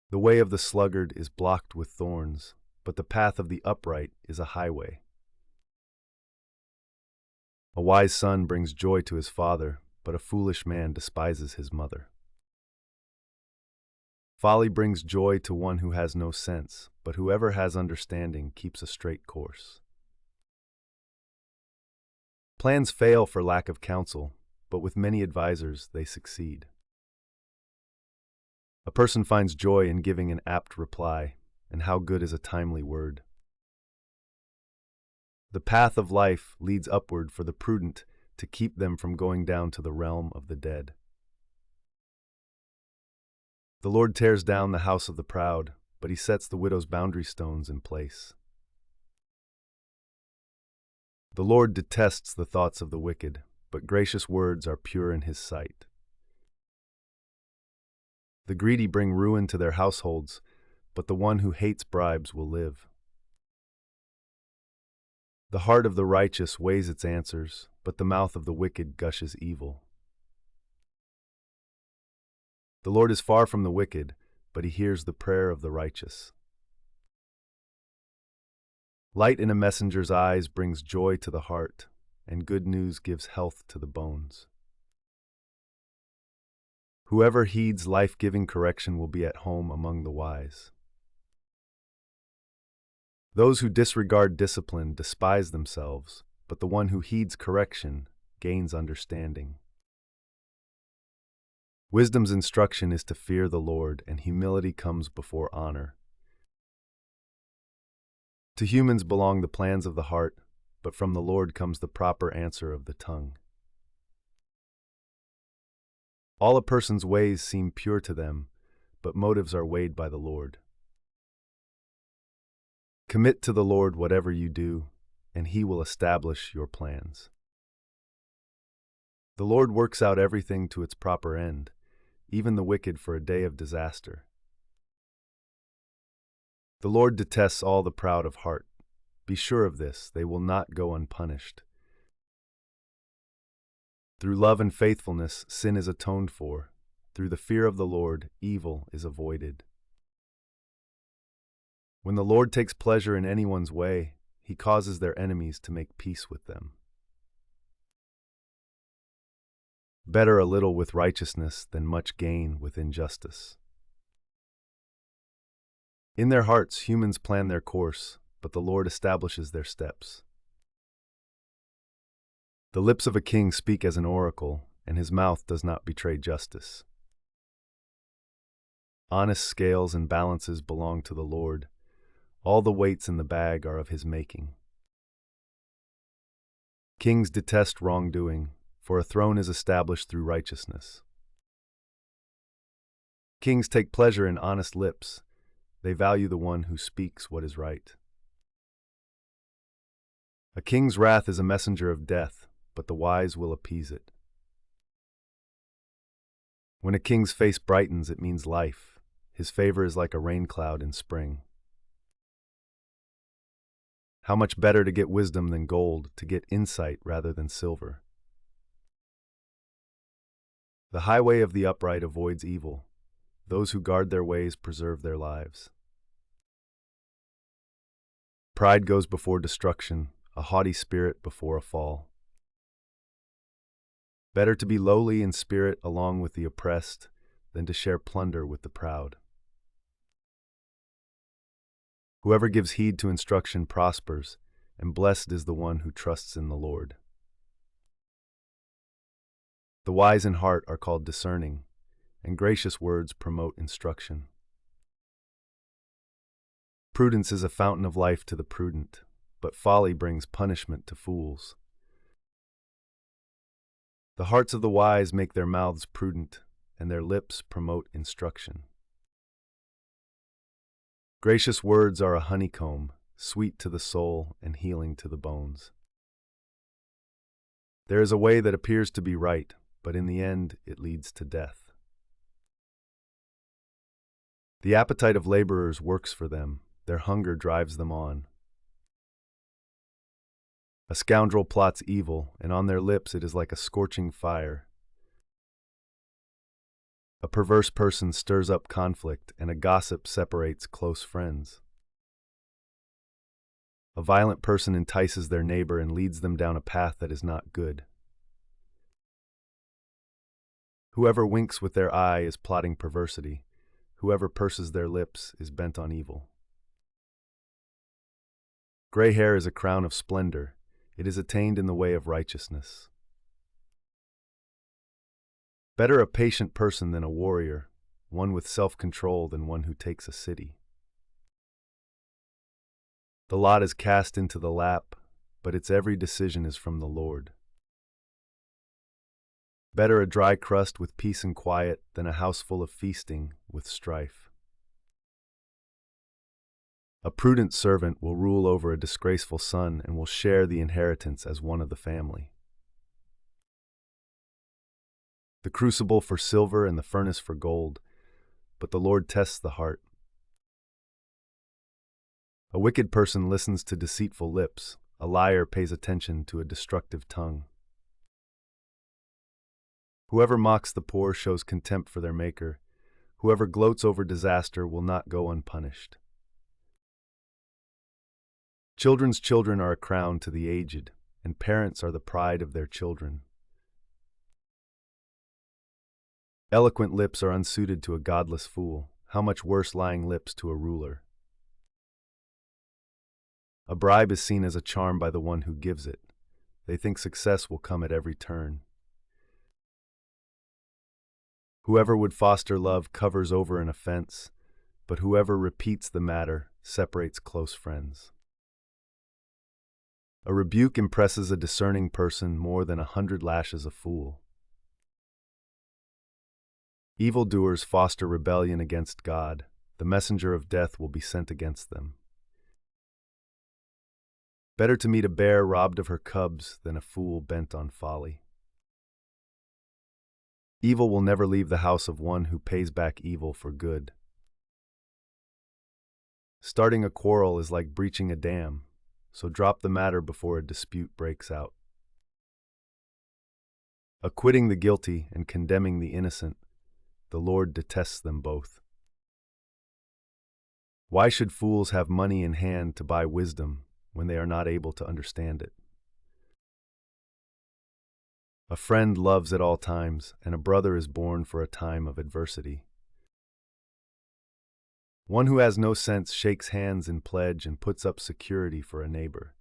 The way of the sluggard is blocked with thorns, but the path of the upright is a highway. A wise son brings joy to his father, but a foolish man despises his mother. Folly brings joy to one who has no sense, but whoever has understanding keeps a straight course. Plans fail for lack of counsel, but with many advisors they succeed. A person finds joy in giving an apt reply, and how good is a timely word. The path of life leads upward for the prudent to keep them from going down to the realm of the dead. The Lord tears down the house of the proud, but he sets the widow's boundary stones in place. The Lord detests the thoughts of the wicked, but gracious words are pure in his sight. The greedy bring ruin to their households, but the one who hates bribes will live. The heart of the righteous weighs its answers, but the mouth of the wicked gushes evil. The Lord is far from the wicked, but he hears the prayer of the righteous. Light in a messenger's eyes brings joy to the heart, and good news gives health to the bones. Whoever heeds life-giving correction will be at home among the wise. Those who disregard discipline despise themselves, but the one who heeds correction gains understanding. Wisdom's instruction is to fear the Lord, and humility comes before honor. To humans belong the plans of the heart, but from the Lord comes the proper answer of the tongue. All a person's ways seem pure to them, but motives are weighed by the Lord. Commit to the Lord whatever you do, and he will establish your plans. The Lord works out everything to its proper end, even the wicked for a day of disaster. The Lord detests all the proud of heart. Be sure of this, they will not go unpunished. Through love and faithfulness, sin is atoned for. Through the fear of the Lord, evil is avoided. When the Lord takes pleasure in anyone's way, he causes their enemies to make peace with them. Better a little with righteousness than much gain with injustice. In their hearts, humans plan their course, but the Lord establishes their steps. The lips of a king speak as an oracle, and his mouth does not betray justice. Honest scales and balances belong to the Lord. All the weights in the bag are of his making. Kings detest wrongdoing, for a throne is established through righteousness. Kings take pleasure in honest lips. They value the one who speaks what is right. A king's wrath is a messenger of death, but the wise will appease it. When a king's face brightens, it means life. His favor is like a rain cloud in spring. How much better to get wisdom than gold, to get insight rather than silver. The highway of the upright avoids evil. Those who guard their ways preserve their lives. Pride goes before destruction, a haughty spirit before a fall. Better to be lowly in spirit along with the oppressed than to share plunder with the proud. Whoever gives heed to instruction prospers, and blessed is the one who trusts in the Lord. The wise in heart are called discerning, and gracious words promote instruction. Prudence is a fountain of life to the prudent, but folly brings punishment to fools. The hearts of the wise make their mouths prudent, and their lips promote instruction. Gracious words are a honeycomb, sweet to the soul and healing to the bones. There is a way that appears to be right, but in the end it leads to death. The appetite of laborers works for them, their hunger drives them on. A scoundrel plots evil, and on their lips it is like a scorching fire. A perverse person stirs up conflict, and a gossip separates close friends. A violent person entices their neighbor and leads them down a path that is not good. Whoever winks with their eye is plotting perversity. Whoever purses their lips is bent on evil. Gray hair is a crown of splendor. It is attained in the way of righteousness. Better a patient person than a warrior, one with self-control than one who takes a city. The lot is cast into the lap, but its every decision is from the Lord. Better a dry crust with peace and quiet than a house full of feasting with strife. A prudent servant will rule over a disgraceful son and will share the inheritance as one of the family. The crucible for silver and the furnace for gold, but the Lord tests the heart. A wicked person listens to deceitful lips, a liar pays attention to a destructive tongue. Whoever mocks the poor shows contempt for their Maker. Whoever gloats over disaster will not go unpunished. Children's children are a crown to the aged, and parents are the pride of their children. Eloquent lips are unsuited to a godless fool. How much worse lying lips to a ruler? A bribe is seen as a charm by the one who gives it. They think success will come at every turn. Whoever would foster love covers over an offense, but whoever repeats the matter separates close friends. A rebuke impresses a discerning person more than 100 lashes a fool. Evildoers foster rebellion against God. The messenger of death will be sent against them. Better to meet a bear robbed of her cubs than a fool bent on folly. Evil will never leave the house of one who pays back evil for good. Starting a quarrel is like breaching a dam, so drop the matter before a dispute breaks out. Acquitting the guilty and condemning the innocent, the Lord detests them both. Why should fools have money in hand to buy wisdom when they are not able to understand it? A friend loves at all times, and a brother is born for a time of adversity. One who has no sense shakes hands in pledge and puts up security for a neighbor.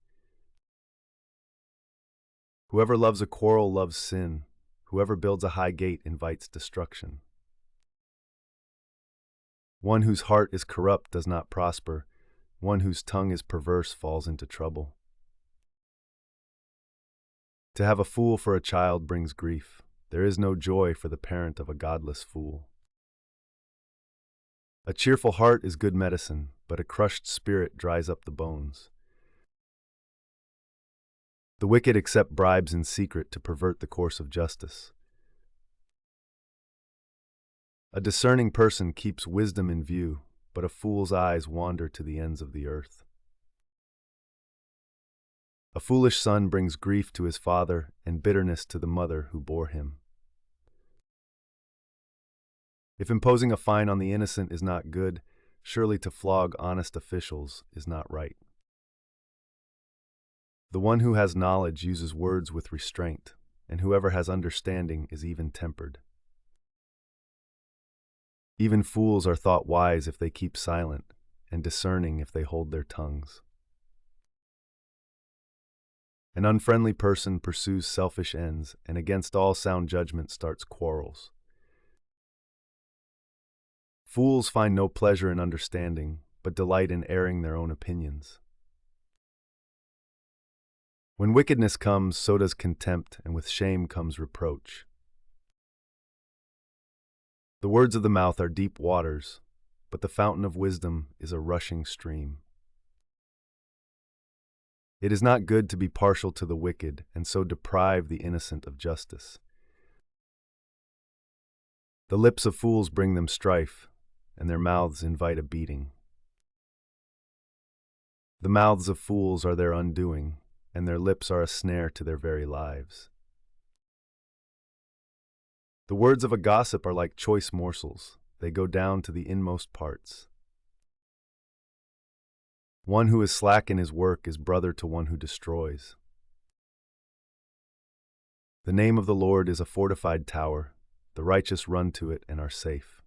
Whoever loves a quarrel loves sin. Whoever builds a high gate invites destruction. One whose heart is corrupt does not prosper. One whose tongue is perverse falls into trouble. To have a fool for a child brings grief. There is no joy for the parent of a godless fool. A cheerful heart is good medicine, but a crushed spirit dries up the bones. The wicked accept bribes in secret to pervert the course of justice. A discerning person keeps wisdom in view, but a fool's eyes wander to the ends of the earth. A foolish son brings grief to his father and bitterness to the mother who bore him. If imposing a fine on the innocent is not good, surely to flog honest officials is not right. The one who has knowledge uses words with restraint, and whoever has understanding is even-tempered. Even fools are thought wise if they keep silent, and discerning if they hold their tongues. An unfriendly person pursues selfish ends, and against all sound judgment starts quarrels. Fools find no pleasure in understanding, but delight in airing their own opinions. When wickedness comes, so does contempt, and with shame comes reproach. The words of the mouth are deep waters, but the fountain of wisdom is a rushing stream. It is not good to be partial to the wicked, and so deprive the innocent of justice. The lips of fools bring them strife, and their mouths invite a beating. The mouths of fools are their undoing, and their lips are a snare to their very lives. The words of a gossip are like choice morsels. They go down to the inmost parts. One who is slack in his work is brother to one who destroys. The name of the Lord is a fortified tower. The righteous run to it and are safe.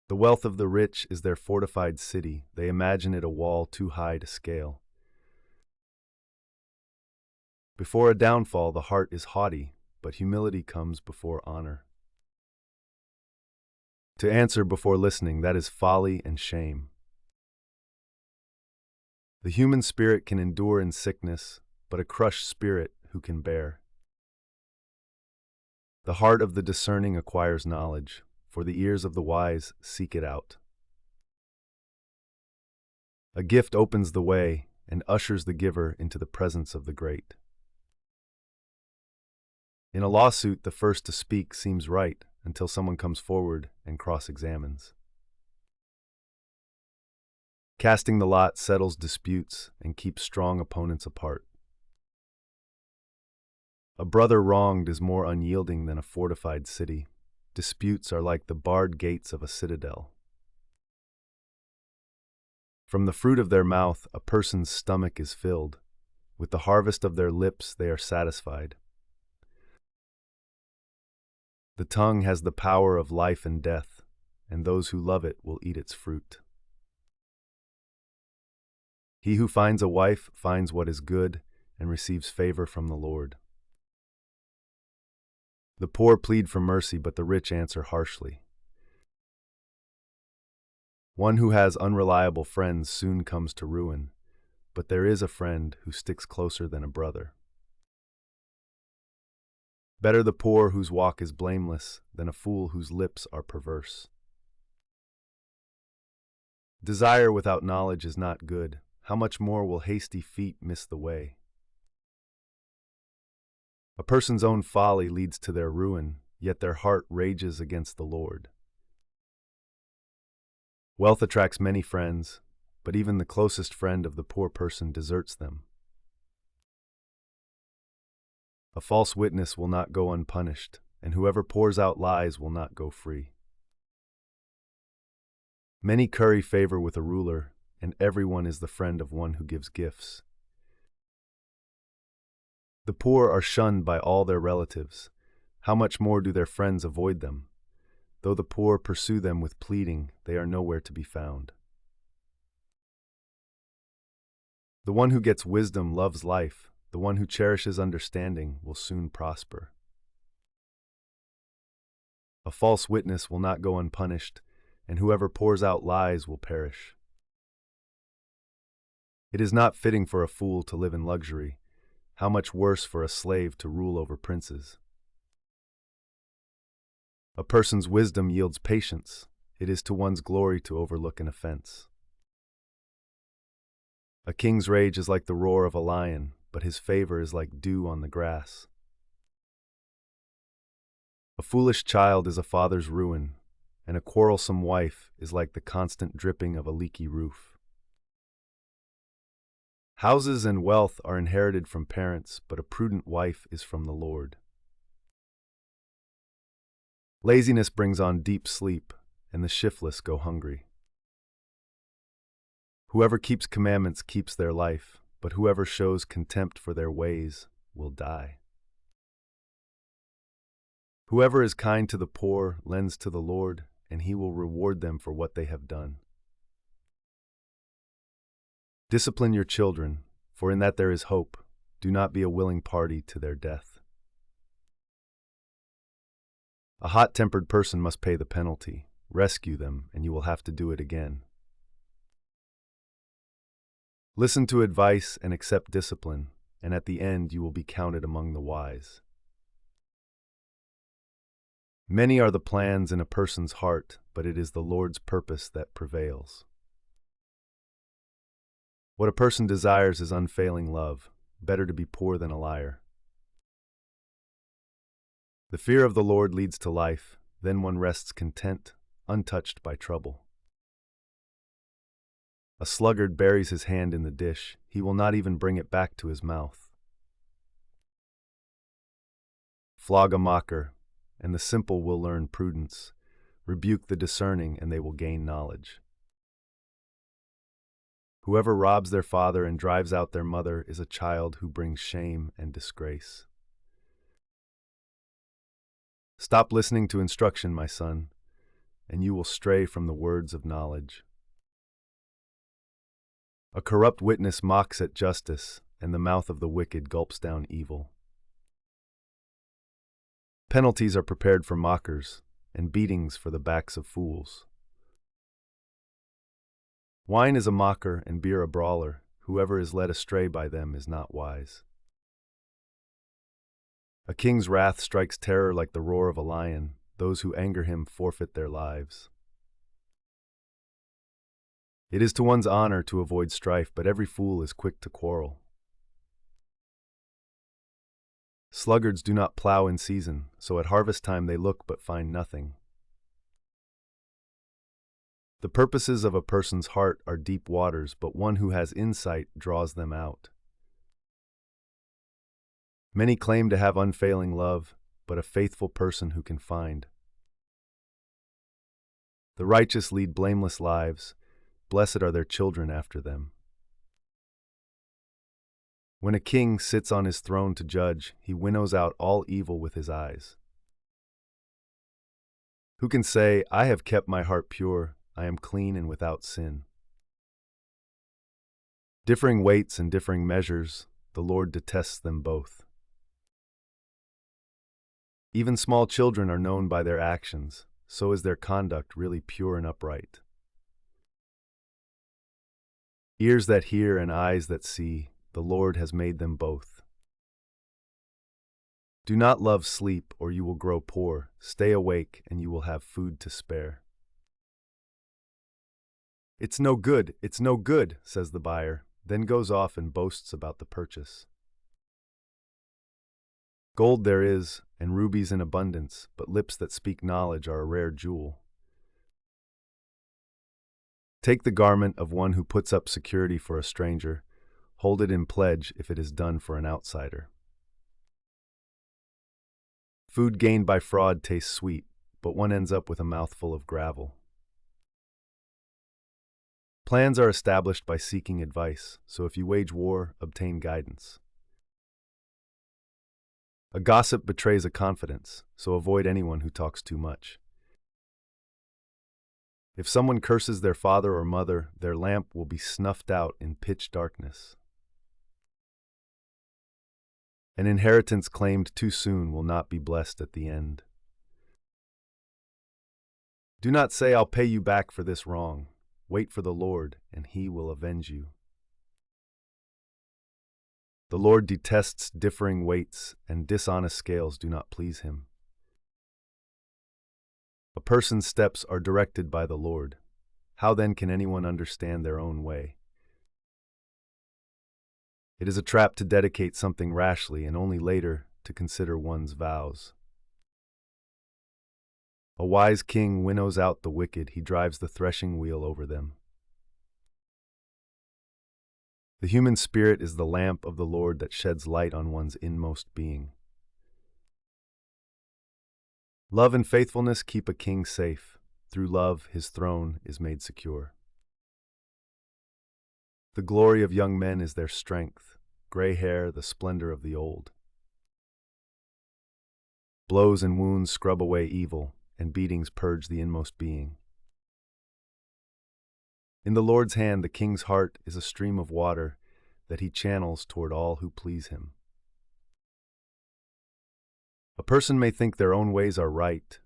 The wealth of the rich is their fortified city. They imagine it a wall too high to scale. Before a downfall, the heart is haughty, but humility comes before honor. To answer before listening, that is folly and shame. The human spirit can endure in sickness, but a crushed spirit who can bear? The heart of the discerning acquires knowledge, for the ears of the wise seek it out. A gift opens the way and ushers the giver into the presence of the great. In a lawsuit, the first to speak seems right until someone comes forward and cross-examines. Casting the lot settles disputes and keeps strong opponents apart. A brother wronged is more unyielding than a fortified city. Disputes are like the barred gates of a citadel. From the fruit of their mouth, a person's stomach is filled. With the harvest of their lips, they are satisfied. The tongue has the power of life and death, and those who love it will eat its fruit. He who finds a wife finds what is good and receives favor from the Lord. The poor plead for mercy, but the rich answer harshly. One who has unreliable friends soon comes to ruin, but there is a friend who sticks closer than a brother. Better the poor whose walk is blameless than a fool whose lips are perverse. Desire without knowledge is not good. How much more will hasty feet miss the way? A person's own folly leads to their ruin, yet their heart rages against the Lord. Wealth attracts many friends, but even the closest friend of the poor person deserts them. A false witness will not go unpunished, and whoever pours out lies will not go free. Many curry favor with a ruler, and everyone is the friend of one who gives gifts. The poor are shunned by all their relatives. How much more do their friends avoid them? Though the poor pursue them with pleading, they are nowhere to be found. The one who gets wisdom loves life. The one who cherishes understanding will soon prosper. A false witness will not go unpunished, and whoever pours out lies will perish. It is not fitting for a fool to live in luxury. How much worse for a slave to rule over princes? A person's wisdom yields patience. It is to one's glory to overlook an offense. A king's rage is like the roar of a lion, but his favor is like dew on the grass. A foolish child is a father's ruin, and a quarrelsome wife is like the constant dripping of a leaky roof. Houses and wealth are inherited from parents, but a prudent wife is from the Lord. Laziness brings on deep sleep, and the shiftless go hungry. Whoever keeps commandments keeps their life, but whoever shows contempt for their ways will die. Whoever is kind to the poor lends to the Lord, and he will reward them for what they have done. Discipline your children, for in that there is hope. Do not be a willing party to their death. A hot-tempered person must pay the penalty. Rescue them, and you will have to do it again. Listen to advice and accept discipline, and at the end you will be counted among the wise. Many are the plans in a person's heart, but it is the Lord's purpose that prevails. What a person desires is unfailing love. Better to be poor than a liar. The fear of the Lord leads to life, then one rests content, untouched by trouble. A sluggard buries his hand in the dish. He will not even bring it back to his mouth. Flog a mocker, and the simple will learn prudence. Rebuke the discerning, and they will gain knowledge. Whoever robs their father and drives out their mother is a child who brings shame and disgrace. Stop listening to instruction, my son, and you will stray from the words of knowledge. A corrupt witness mocks at justice, and the mouth of the wicked gulps down evil. Penalties are prepared for mockers, and beatings for the backs of fools. Wine is a mocker and beer a brawler. Whoever is led astray by them is not wise. A king's wrath strikes terror like the roar of a lion. Those who anger him forfeit their lives. It is to one's honor to avoid strife, but every fool is quick to quarrel. Sluggards do not plow in season, so at harvest time they look but find nothing. The purposes of a person's heart are deep waters, but one who has insight draws them out. Many claim to have unfailing love, but a faithful person who can find. The righteous lead blameless lives. Blessed are their children after them. When a king sits on his throne to judge, he winnows out all evil with his eyes. Who can say, I have kept my heart pure, I am clean and without sin? Differing weights and differing measures, the Lord detests them both. Even small children are known by their actions, so is their conduct really pure and upright. Ears that hear and eyes that see, the Lord has made them both. Do not love sleep, or you will grow poor. Stay awake, and you will have food to spare. It's no good, says the buyer, then goes off and boasts about the purchase. Gold there is, and rubies in abundance, but lips that speak knowledge are a rare jewel. Take the garment of one who puts up security for a stranger. Hold it in pledge if it is done for an outsider. Food gained by fraud tastes sweet, but one ends up with a mouthful of gravel. Plans are established by seeking advice, so if you wage war, obtain guidance. A gossip betrays a confidence, so avoid anyone who talks too much. If someone curses their father or mother, their lamp will be snuffed out in pitch darkness. An inheritance claimed too soon will not be blessed at the end. Do not say, I'll pay you back for this wrong. Wait for the Lord, and he will avenge you. The Lord detests differing weights, and dishonest scales do not please him. A person's steps are directed by the Lord. How then can anyone understand their own way? It is a trap to dedicate something rashly and only later to consider one's vows. A wise king winnows out the wicked, he drives the threshing wheel over them. The human spirit is the lamp of the Lord that sheds light on one's inmost being. Love and faithfulness keep a king safe. Through love, his throne is made secure. The glory of young men is their strength, gray hair the splendor of the old. Blows and wounds scrub away evil, and beatings purge the inmost being. In the Lord's hand the king's heart is a stream of water that he channels toward all who please him. A person may think their own ways are right,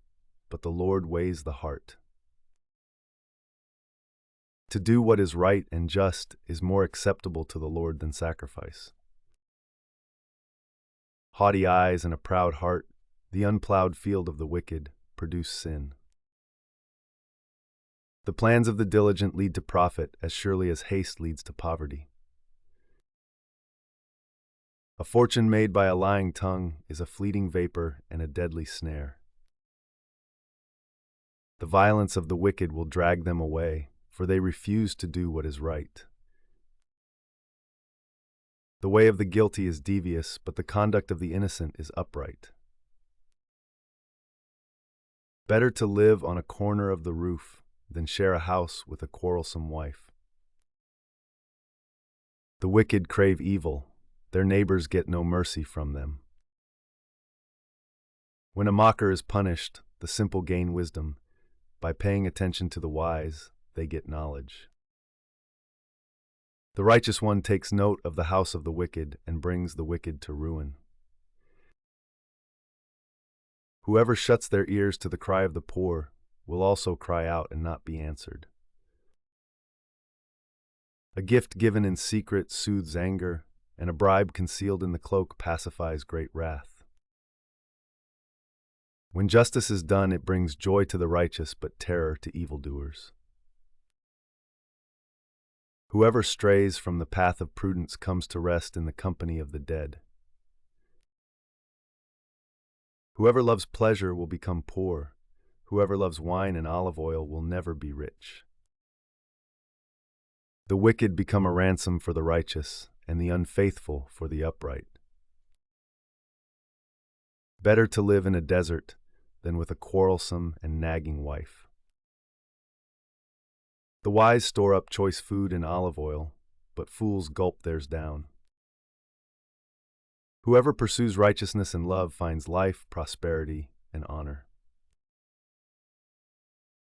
but the Lord weighs the heart. To do what is right and just is more acceptable to the Lord than sacrifice. Haughty eyes and a proud heart, the unplowed field of the wicked, produce sin. The plans of the diligent lead to profit as surely as haste leads to poverty. A fortune made by a lying tongue is a fleeting vapor and a deadly snare. The violence of the wicked will drag them away, for they refuse to do what is right. The way of the guilty is devious, but the conduct of the innocent is upright. Better to live on a corner of the roof than share a house with a quarrelsome wife. The wicked crave evil, their neighbors get no mercy from them. When a mocker is punished, the simple gain wisdom. By paying attention to the wise, they get knowledge. The righteous one takes note of the house of the wicked and brings the wicked to ruin. Whoever shuts their ears to the cry of the poor will also cry out and not be answered. A gift given in secret soothes anger, and a bribe concealed in the cloak pacifies great wrath. When justice is done, it brings joy to the righteous, but terror to evildoers. Whoever strays from the path of prudence comes to rest in the company of the dead. Whoever loves pleasure will become poor. Whoever loves wine and olive oil will never be rich. The wicked become a ransom for the righteous, and the unfaithful for the upright. Better to live in a desert than with a quarrelsome and nagging wife. The wise store up choice food and olive oil, but fools gulp theirs down. Whoever pursues righteousness and love finds life, prosperity, and honor.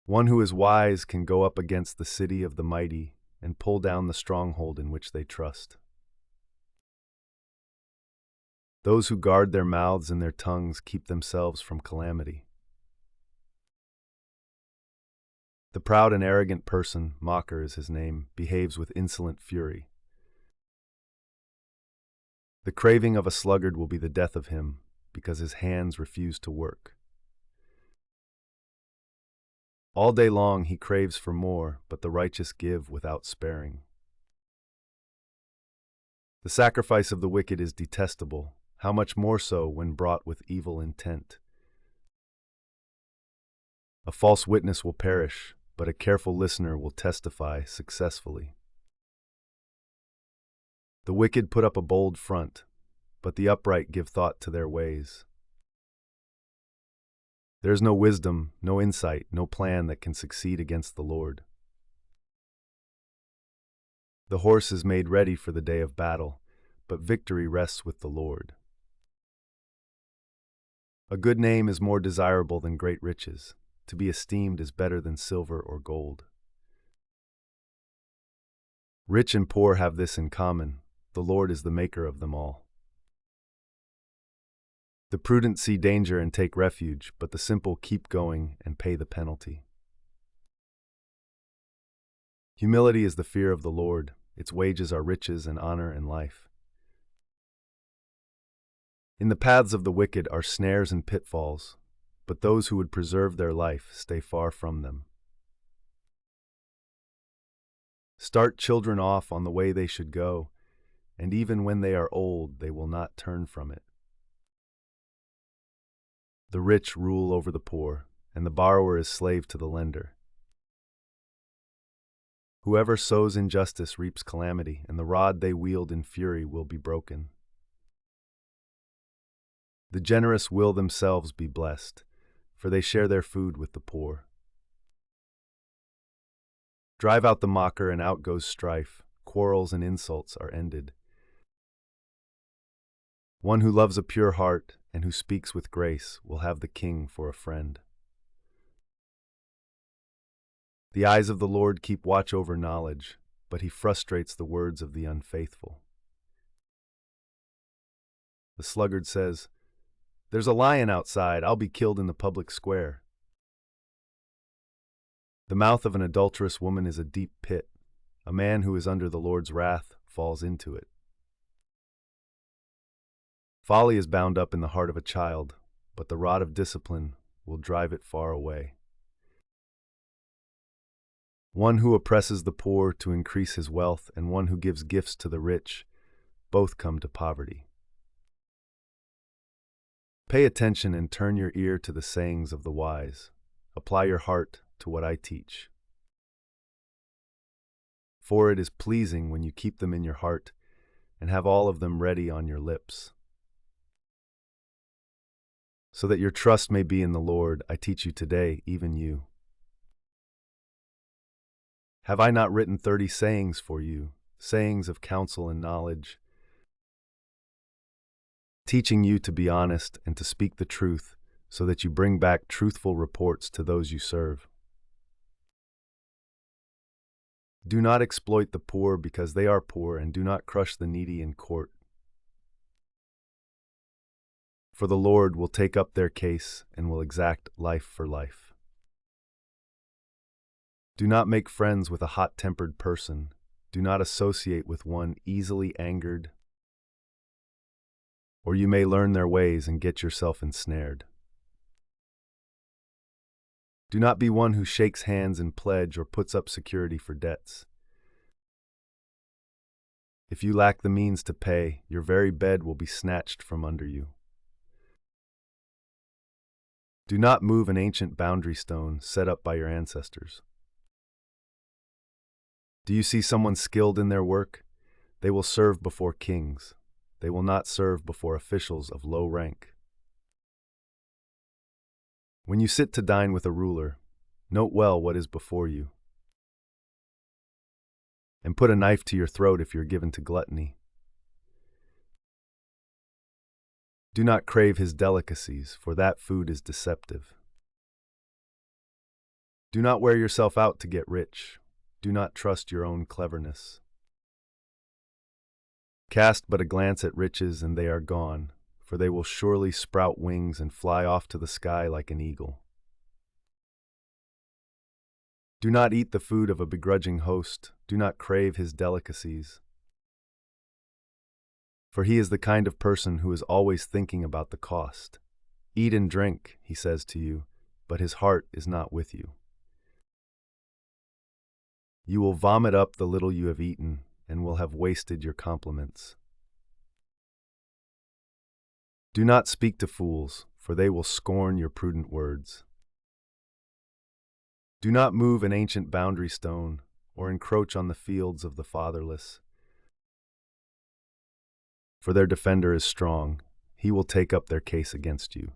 One who is wise can go up against the city of the mighty and pull down the stronghold in which they trust. Those who guard their mouths and their tongues keep themselves from calamity. The proud and arrogant person, mocker is his name, behaves with insolent fury. The craving of a sluggard will be the death of him, because his hands refuse to work. All day long he craves for more, but the righteous give without sparing. The sacrifice of the wicked is detestable, how much more so when brought with evil intent. A false witness will perish, but a careful listener will testify successfully. The wicked put up a bold front, but the upright give thought to their ways. There is no wisdom, no insight, no plan that can succeed against the Lord. The horse is made ready for the day of battle, but victory rests with the Lord. A good name is more desirable than great riches. To be esteemed is better than silver or gold. Rich and poor have this in common: the Lord is the maker of them all. The prudent see danger and take refuge, but the simple keep going and pay the penalty. Humility is the fear of the Lord. Its wages are riches and honor and life. In the paths of the wicked are snares and pitfalls, but those who would preserve their life stay far from them. Start children off on the way they should go, and even when they are old, they will not turn from it. The rich rule over the poor, and the borrower is slave to the lender. Whoever sows injustice reaps calamity, and the rod they wield in fury will be broken. The generous will themselves be blessed, for they share their food with the poor. Drive out the mocker, and out goes strife. Quarrels and insults are ended. One who loves a pure heart and who speaks with grace will have the king for a friend. The eyes of the Lord keep watch over knowledge, but he frustrates the words of the unfaithful. The sluggard says, "There's a lion outside, I'll be killed in the public square." The mouth of an adulterous woman is a deep pit. A man who is under the Lord's wrath falls into it. Folly is bound up in the heart of a child, but the rod of discipline will drive it far away. One who oppresses the poor to increase his wealth and one who gives gifts to the rich, both come to poverty. Pay attention and turn your ear to the sayings of the wise. Apply your heart to what I teach. For it is pleasing when you keep them in your heart and have all of them ready on your lips. So that your trust may be in the Lord, I teach you today, even you. Have I not written 30 sayings for you, sayings of counsel and knowledge, teaching you to be honest and to speak the truth, so that you bring back truthful reports to those you serve? Do not exploit the poor because they are poor, and do not crush the needy in court. For the Lord will take up their case and will exact life for life. Do not make friends with a hot-tempered person, Do not associate with one easily angered, or you may learn their ways and get yourself ensnared. Do not be one who shakes hands in pledge or puts up security for debts. If you lack the means to pay, your very bed will be snatched from under you. Do not move an ancient boundary stone set up by your ancestors. Do you see someone skilled in their work? They will serve before kings. They will not serve before officials of low rank. When you sit to dine with a ruler, note well what is before you, and put a knife to your throat if you're given to gluttony. Do not crave his delicacies, for that food is deceptive. Do not wear yourself out to get rich. Do not trust your own cleverness. Cast but a glance at riches and they are gone, for they will surely sprout wings and fly off to the sky like an eagle. Do not eat the food of a begrudging host. Do not crave his delicacies. For he is the kind of person who is always thinking about the cost. Eat and drink, he says to you, but his heart is not with you. You will vomit up the little you have eaten, and will have wasted your compliments. Do not speak to fools, for they will scorn your prudent words. Do not move an ancient boundary stone, or encroach on the fields of the fatherless. For their defender is strong, he will take up their case against you.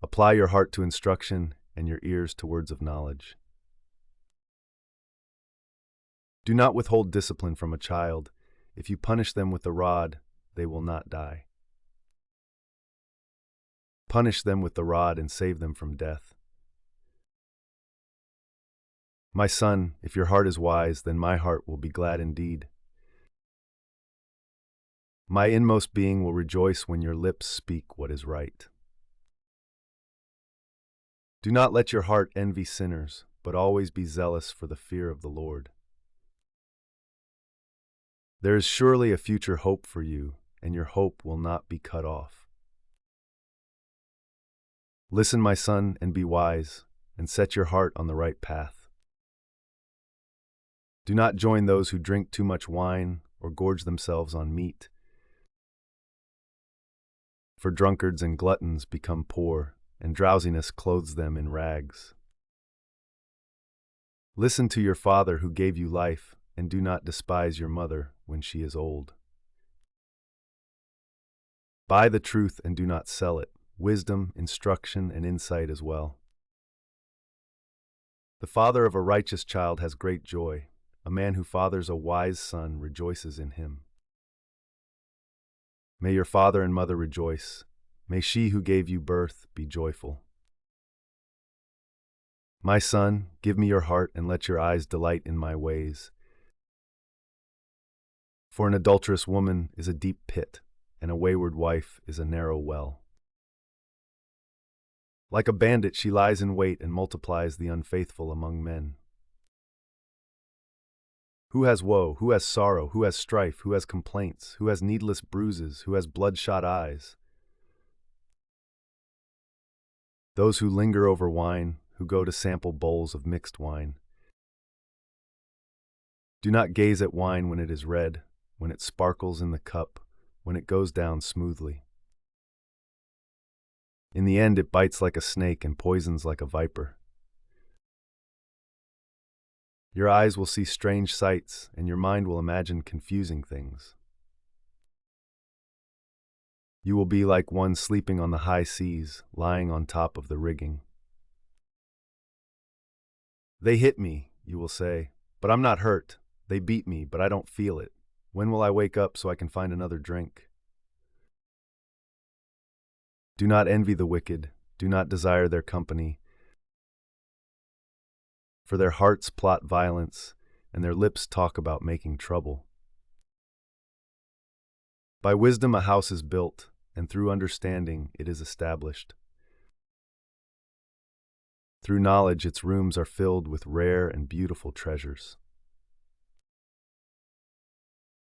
Apply your heart to instruction, and your ears to words of knowledge. Do not withhold discipline from a child. If you punish them with the rod, they will not die. Punish them with the rod and save them from death. My son, if your heart is wise, then my heart will be glad indeed. My inmost being will rejoice when your lips speak what is right. Do not let your heart envy sinners, but always be zealous for the fear of the Lord. There is surely a future hope for you, and your hope will not be cut off. Listen, my son, and be wise, and set your heart on the right path. Do not join those who drink too much wine or gorge themselves on meat. For drunkards and gluttons become poor, and drowsiness clothes them in rags. Listen to your father who gave you life, and do not despise your mother when she is old. Buy the truth and do not sell it, wisdom, instruction, and insight as well. The father of a righteous child has great joy. A man who fathers a wise son rejoices in him. May your father and mother rejoice. May she who gave you birth be joyful. My son, give me your heart and let your eyes delight in my ways. For an adulterous woman is a deep pit, and a wayward wife is a narrow well. Like a bandit she lies in wait and multiplies the unfaithful among men. Who has woe? Who has sorrow? Who has strife? Who has complaints? Who has needless bruises? Who has bloodshot eyes? Those who linger over wine, who go to sample bowls of mixed wine. Do not gaze at wine when it is red, when it sparkles in the cup, when it goes down smoothly. In the end it bites like a snake and poisons like a viper. Your eyes will see strange sights, and your mind will imagine confusing things. You will be like one sleeping on the high seas, lying on top of the rigging. They hit me, you will say, but I'm not hurt. They beat me, but I don't feel it. When will I wake up so I can find another drink? Do not envy the wicked, do not desire their company, for their hearts plot violence, and their lips talk about making trouble. By wisdom a house is built, and through understanding it is established. Through knowledge, its rooms are filled with rare and beautiful treasures.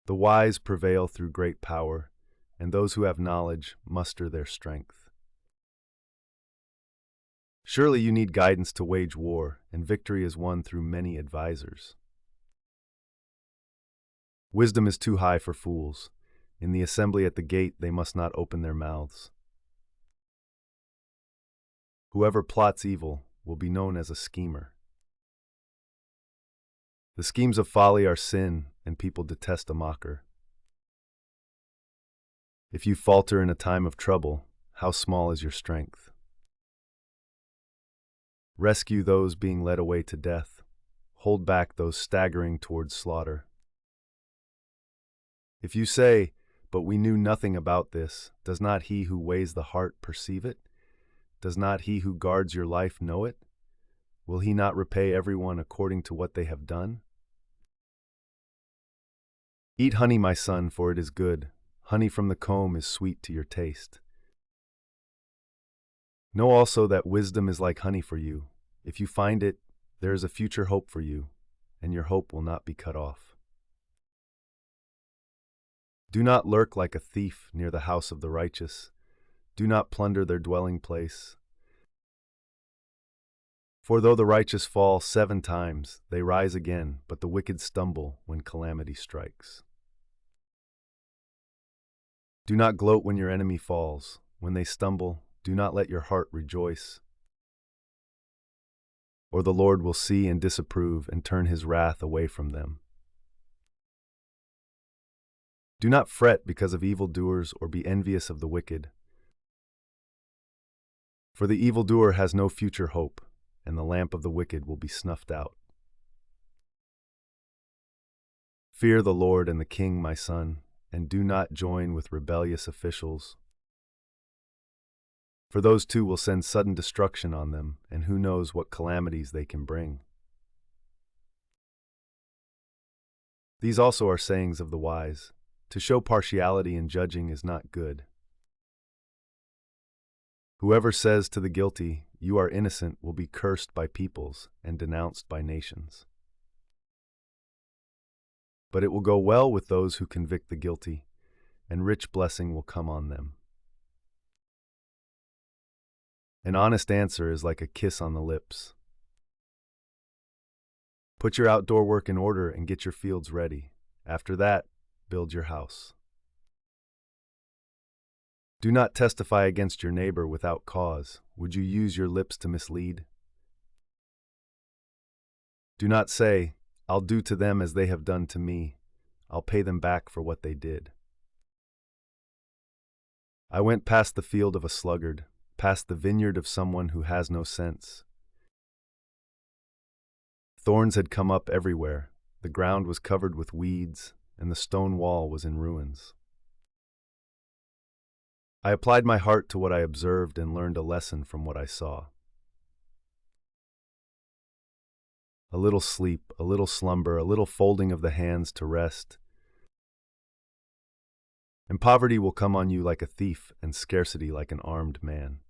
The wise prevail through great power, and those who have knowledge muster their strength. Surely you need guidance to wage war, and victory is won through many advisors. Wisdom is too high for fools. In the assembly at the gate they must not open their mouths. Whoever plots evil will be known as a schemer. The schemes of folly are sin, and people detest a mocker. If you falter in a time of trouble, how small is your strength? Rescue those being led away to death. Hold back those staggering towards slaughter. If you say, "But we knew nothing about this," does not he who weighs the heart perceive it? Does not he who guards your life know it? Will he not repay everyone according to what they have done? Eat honey, my son, for it is good. Honey from the comb is sweet to your taste. Know also that wisdom is like honey for you. If you find it, there is a future hope for you, and your hope will not be cut off. Do not lurk like a thief near the house of the righteous. Do not plunder their dwelling place. For though the righteous fall 7 times, they rise again, but the wicked stumble when calamity strikes. Do not gloat when your enemy falls. When they stumble, do not let your heart rejoice. Or the Lord will see and disapprove and turn his wrath away from them. Do not fret because of evildoers or be envious of the wicked. For the evildoer has no future hope, and the lamp of the wicked will be snuffed out. Fear the Lord and the King, my son, and do not join with rebellious officials. For those two will send sudden destruction on them, and who knows what calamities they can bring. These also are sayings of the wise. To show partiality in judging is not good. Whoever says to the guilty, "You are innocent," will be cursed by peoples and denounced by nations. But it will go well with those who convict the guilty, and rich blessing will come on them. An honest answer is like a kiss on the lips. Put your outdoor work in order and get your fields ready. After that, build your house. Do not testify against your neighbor without cause. Would you use your lips to mislead? Do not say, "I'll do to them as they have done to me. I'll pay them back for what they did." I went past the field of a sluggard, past the vineyard of someone who has no sense. Thorns had come up everywhere. The ground was covered with weeds, and the stone wall was in ruins. I applied my heart to what I observed and learned a lesson from what I saw. A little sleep, a little slumber, a little folding of the hands to rest, and poverty will come on you like a thief, and scarcity like an armed man.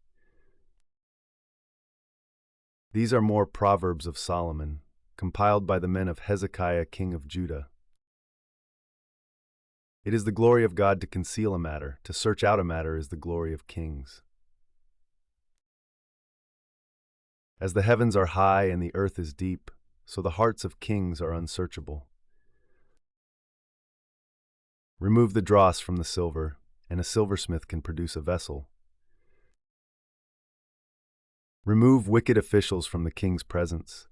These are more Proverbs of Solomon, compiled by the men of Hezekiah, king of Judah. It is the glory of God to conceal a matter. To search out a matter is the glory of kings. As the heavens are high and the earth is deep, so the hearts of kings are unsearchable. Remove the dross from the silver, and a silversmith can produce a vessel. Remove wicked officials from the king's presence,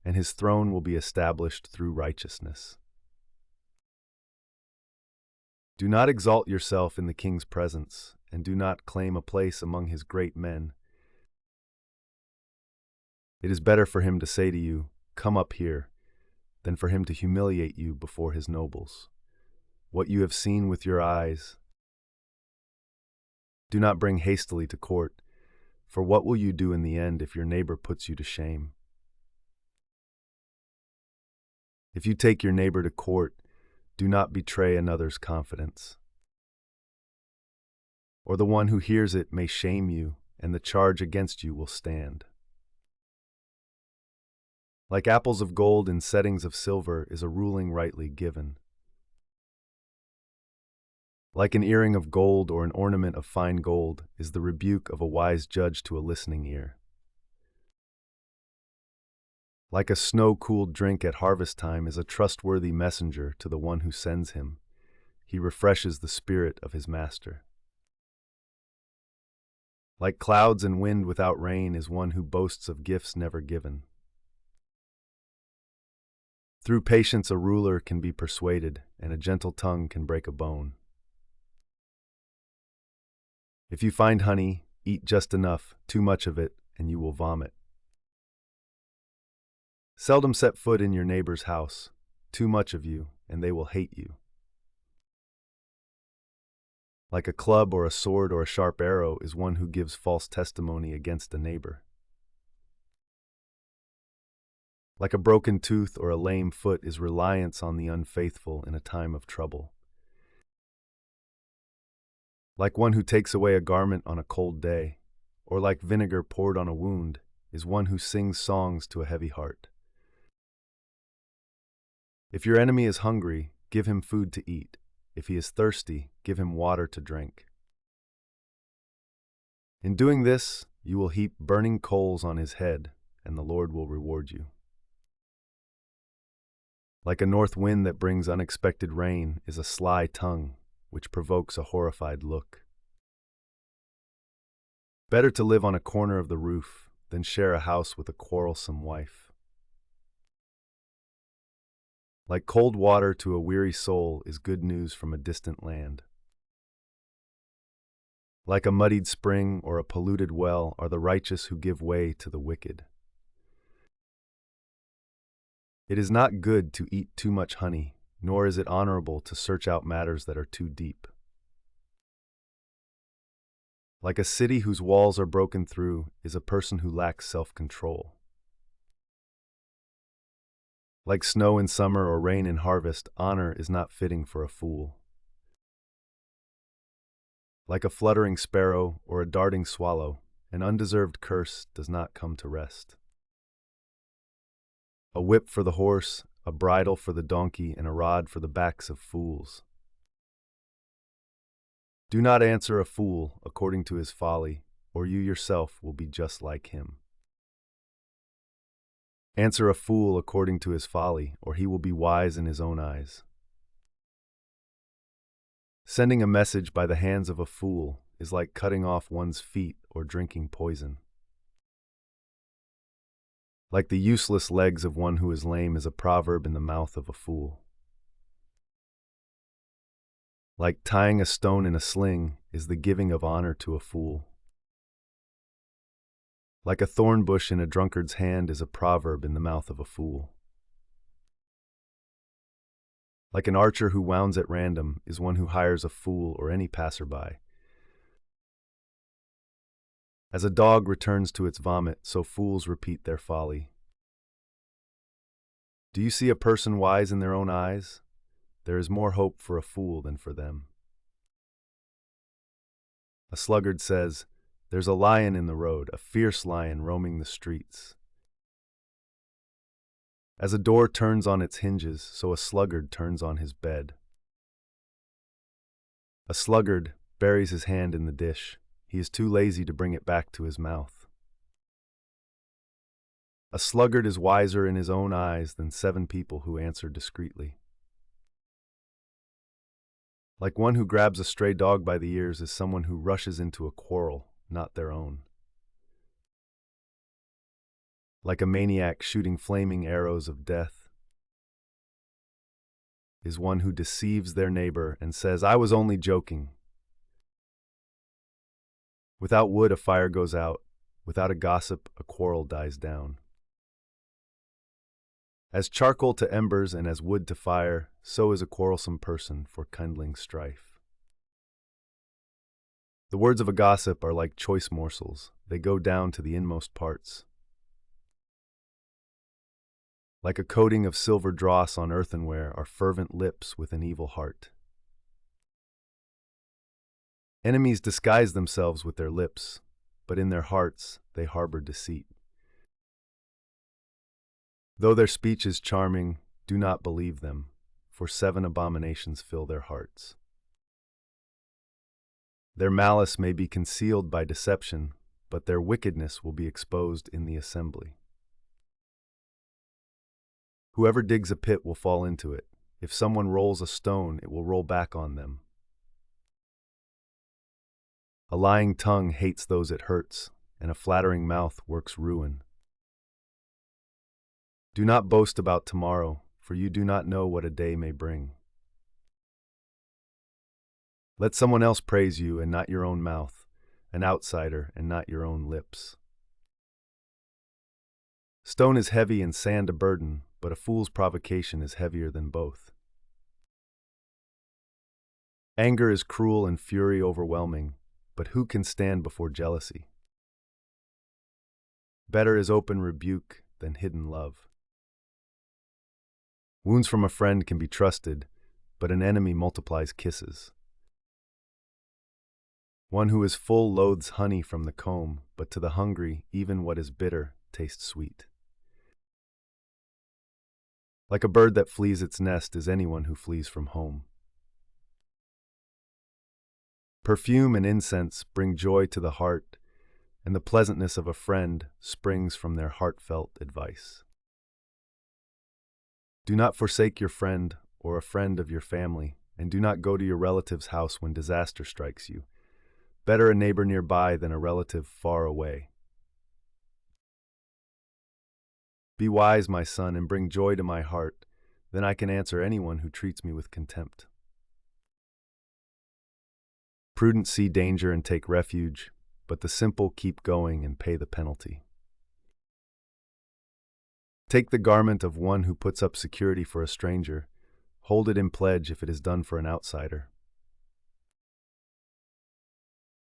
and his throne will be established through righteousness. Do not exalt yourself in the king's presence, and do not claim a place among his great men. It is better for him to say to you, "Come up here," than for him to humiliate you before his nobles. What you have seen with your eyes, do not bring hastily to court, for what will you do in the end if your neighbor puts you to shame? If you take your neighbor to court, do not betray another's confidence. Or the one who hears it may shame you, and the charge against you will stand. Like apples of gold in settings of silver is a ruling rightly given. Like an earring of gold or an ornament of fine gold is the rebuke of a wise judge to a listening ear. Like a snow-cooled drink at harvest time is a trustworthy messenger to the one who sends him. He refreshes the spirit of his master. Like clouds and wind without rain is one who boasts of gifts never given. Through patience a ruler can be persuaded, and a gentle tongue can break a bone. If you find honey, eat just enough, too much of it, and you will vomit. Seldom set foot in your neighbor's house, too much of you, and they will hate you. Like a club or a sword or a sharp arrow is one who gives false testimony against a neighbor. Like a broken tooth or a lame foot is reliance on the unfaithful in a time of trouble. Like one who takes away a garment on a cold day, or like vinegar poured on a wound, is one who sings songs to a heavy heart. If your enemy is hungry, give him food to eat. If he is thirsty, give him water to drink. In doing this, you will heap burning coals on his head, and the Lord will reward you. Like a north wind that brings unexpected rain is a sly tongue, which provokes a horrified look. Better to live on a corner of the roof than share a house with a quarrelsome wife. Like cold water to a weary soul is good news from a distant land. Like a muddied spring or a polluted well are the righteous who give way to the wicked. It is not good to eat too much honey, nor is it honorable to search out matters that are too deep. Like a city whose walls are broken through is a person who lacks self-control. Like snow in summer or rain in harvest, honor is not fitting for a fool. Like a fluttering sparrow or a darting swallow, an undeserved curse does not come to rest. A whip for the horse, a bridle for the donkey, and a rod for the backs of fools. Do not answer a fool according to his folly, or you yourself will be just like him. Answer a fool according to his folly, or he will be wise in his own eyes. Sending a message by the hands of a fool is like cutting off one's feet or drinking poison. Like the useless legs of one who is lame is a proverb in the mouth of a fool. Like tying a stone in a sling is the giving of honor to a fool. Like a thorn bush in a drunkard's hand is a proverb in the mouth of a fool. Like an archer who wounds at random is one who hires a fool or any passerby. As a dog returns to its vomit, so fools repeat their folly. Do you see a person wise in their own eyes? There is more hope for a fool than for them. A sluggard says, "There's a lion in the road, a fierce lion roaming the streets." As a door turns on its hinges, so a sluggard turns on his bed. A sluggard buries his hand in the dish. He is too lazy to bring it back to his mouth. A sluggard is wiser in his own eyes than 7 people who answer discreetly. Like one who grabs a stray dog by the ears is someone who rushes into a quarrel, not their own. Like a maniac shooting flaming arrows of death is one who deceives their neighbor and says, "I was only joking." Without wood, a fire goes out. Without a gossip, a quarrel dies down. As charcoal to embers and as wood to fire, so is a quarrelsome person for kindling strife. The words of a gossip are like choice morsels. They go down to the inmost parts. Like a coating of silver dross on earthenware are fervent lips with an evil heart. Enemies disguise themselves with their lips, but in their hearts they harbor deceit. Though their speech is charming, do not believe them, for 7 abominations fill their hearts. Their malice may be concealed by deception, but their wickedness will be exposed in the assembly. Whoever digs a pit will fall into it. If someone rolls a stone, it will roll back on them. A lying tongue hates those it hurts, and a flattering mouth works ruin. Do not boast about tomorrow, for you do not know what a day may bring. Let someone else praise you and not your own mouth, an outsider and not your own lips. Stone is heavy and sand a burden, but a fool's provocation is heavier than both. Anger is cruel and fury overwhelming, but who can stand before jealousy? Better is open rebuke than hidden love. Wounds from a friend can be trusted, but an enemy multiplies kisses. One who is full loathes honey from the comb, but to the hungry, even what is bitter tastes sweet. Like a bird that flees its nest is anyone who flees from home. Perfume and incense bring joy to the heart, and the pleasantness of a friend springs from their heartfelt advice. Do not forsake your friend or a friend of your family, and do not go to your relative's house when disaster strikes you. Better a neighbor nearby than a relative far away. Be wise, my son, and bring joy to my heart, then I can answer anyone who treats me with contempt. Prudent see danger and take refuge, but the simple keep going and pay the penalty. Take the garment of one who puts up security for a stranger. Hold it in pledge if it is done for an outsider.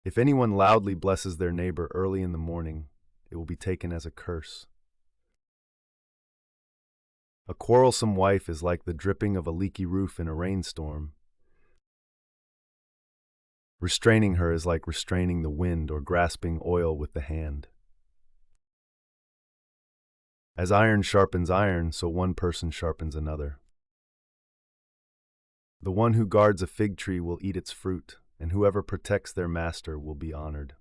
If anyone loudly blesses their neighbor early in the morning, it will be taken as a curse. A quarrelsome wife is like the dripping of a leaky roof in a rainstorm. Restraining her is like restraining the wind or grasping oil with the hand. As iron sharpens iron, so one person sharpens another. The one who guards a fig tree will eat its fruit, and whoever protects their master will be honored.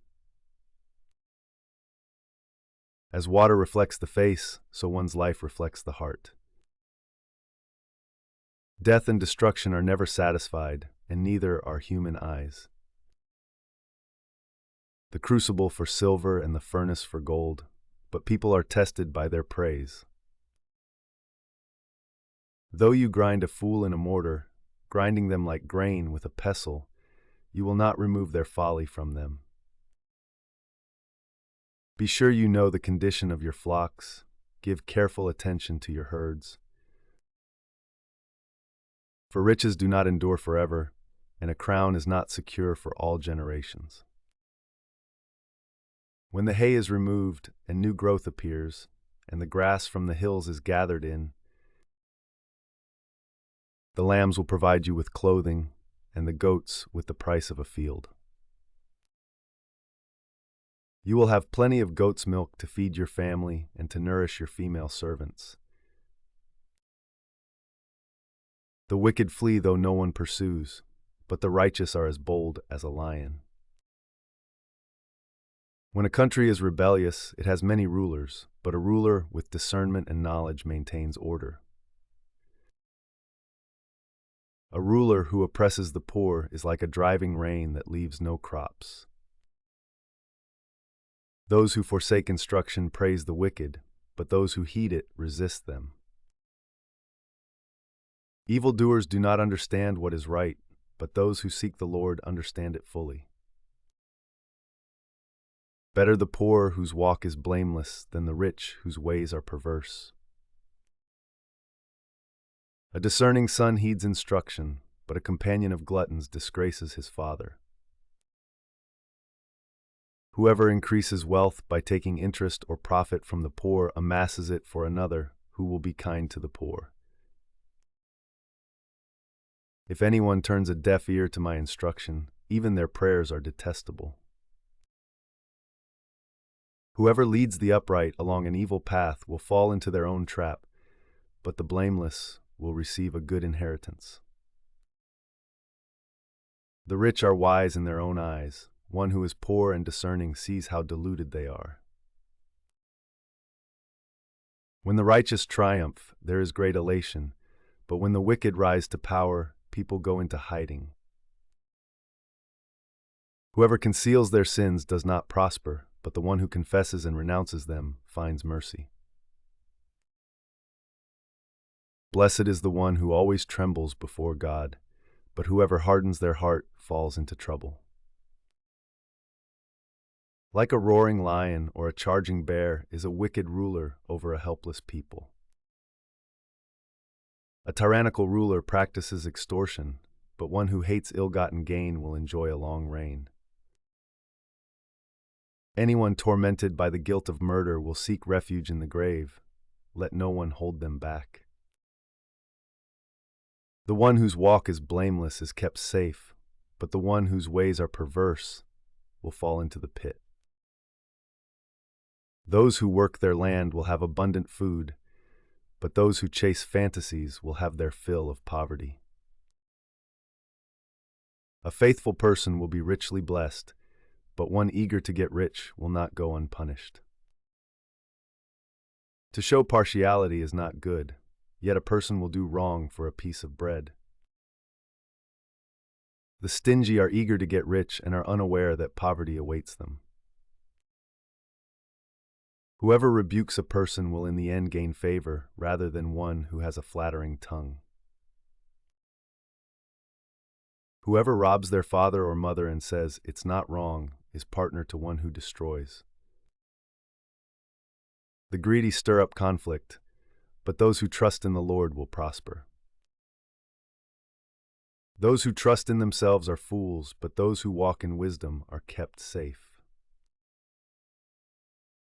As water reflects the face, so one's life reflects the heart. Death and destruction are never satisfied, and neither are human eyes. The crucible for silver and the furnace for gold, but people are tested by their praise. Though you grind a fool in a mortar, grinding them like grain with a pestle, you will not remove their folly from them. Be sure you know the condition of your flocks. Give careful attention to your herds. For riches do not endure forever, and a crown is not secure for all generations. When the hay is removed and new growth appears, and the grass from the hills is gathered in, the lambs will provide you with clothing, and the goats with the price of a field. You will have plenty of goat's milk to feed your family and to nourish your female servants. The wicked flee though no one pursues, but the righteous are as bold as a lion. When a country is rebellious, it has many rulers, but a ruler with discernment and knowledge maintains order. A ruler who oppresses the poor is like a driving rain that leaves no crops. Those who forsake instruction praise the wicked, but those who heed it resist them. Evildoers do not understand what is right, but those who seek the Lord understand it fully. Better the poor whose walk is blameless than the rich whose ways are perverse. A discerning son heeds instruction, but a companion of gluttons disgraces his father. Whoever increases wealth by taking interest or profit from the poor amasses it for another who will be kind to the poor. If anyone turns a deaf ear to my instruction, even their prayers are detestable. Whoever leads the upright along an evil path will fall into their own trap, but the blameless will receive a good inheritance. The rich are wise in their own eyes. One who is poor and discerning sees how deluded they are. When the righteous triumph, there is great elation, but when the wicked rise to power, people go into hiding. Whoever conceals their sins does not prosper, but the one who confesses and renounces them finds mercy. Blessed is the one who always trembles before God, but whoever hardens their heart falls into trouble. Like a roaring lion or a charging bear is a wicked ruler over a helpless people. A tyrannical ruler practices extortion, but one who hates ill-gotten gain will enjoy a long reign. Anyone tormented by the guilt of murder will seek refuge in the grave. Let no one hold them back. The one whose walk is blameless is kept safe, but the one whose ways are perverse will fall into the pit. Those who work their land will have abundant food, but those who chase fantasies will have their fill of poverty. A faithful person will be richly blessed, but one eager to get rich will not go unpunished. To show partiality is not good, yet a person will do wrong for a piece of bread. The stingy are eager to get rich and are unaware that poverty awaits them. Whoever rebukes a person will in the end gain favor, rather than one who has a flattering tongue. Whoever robs their father or mother and says, "It's not wrong," is partner to one who destroys. The greedy stir up conflict, but those who trust in the Lord will prosper. Those who trust in themselves are fools, but those who walk in wisdom are kept safe.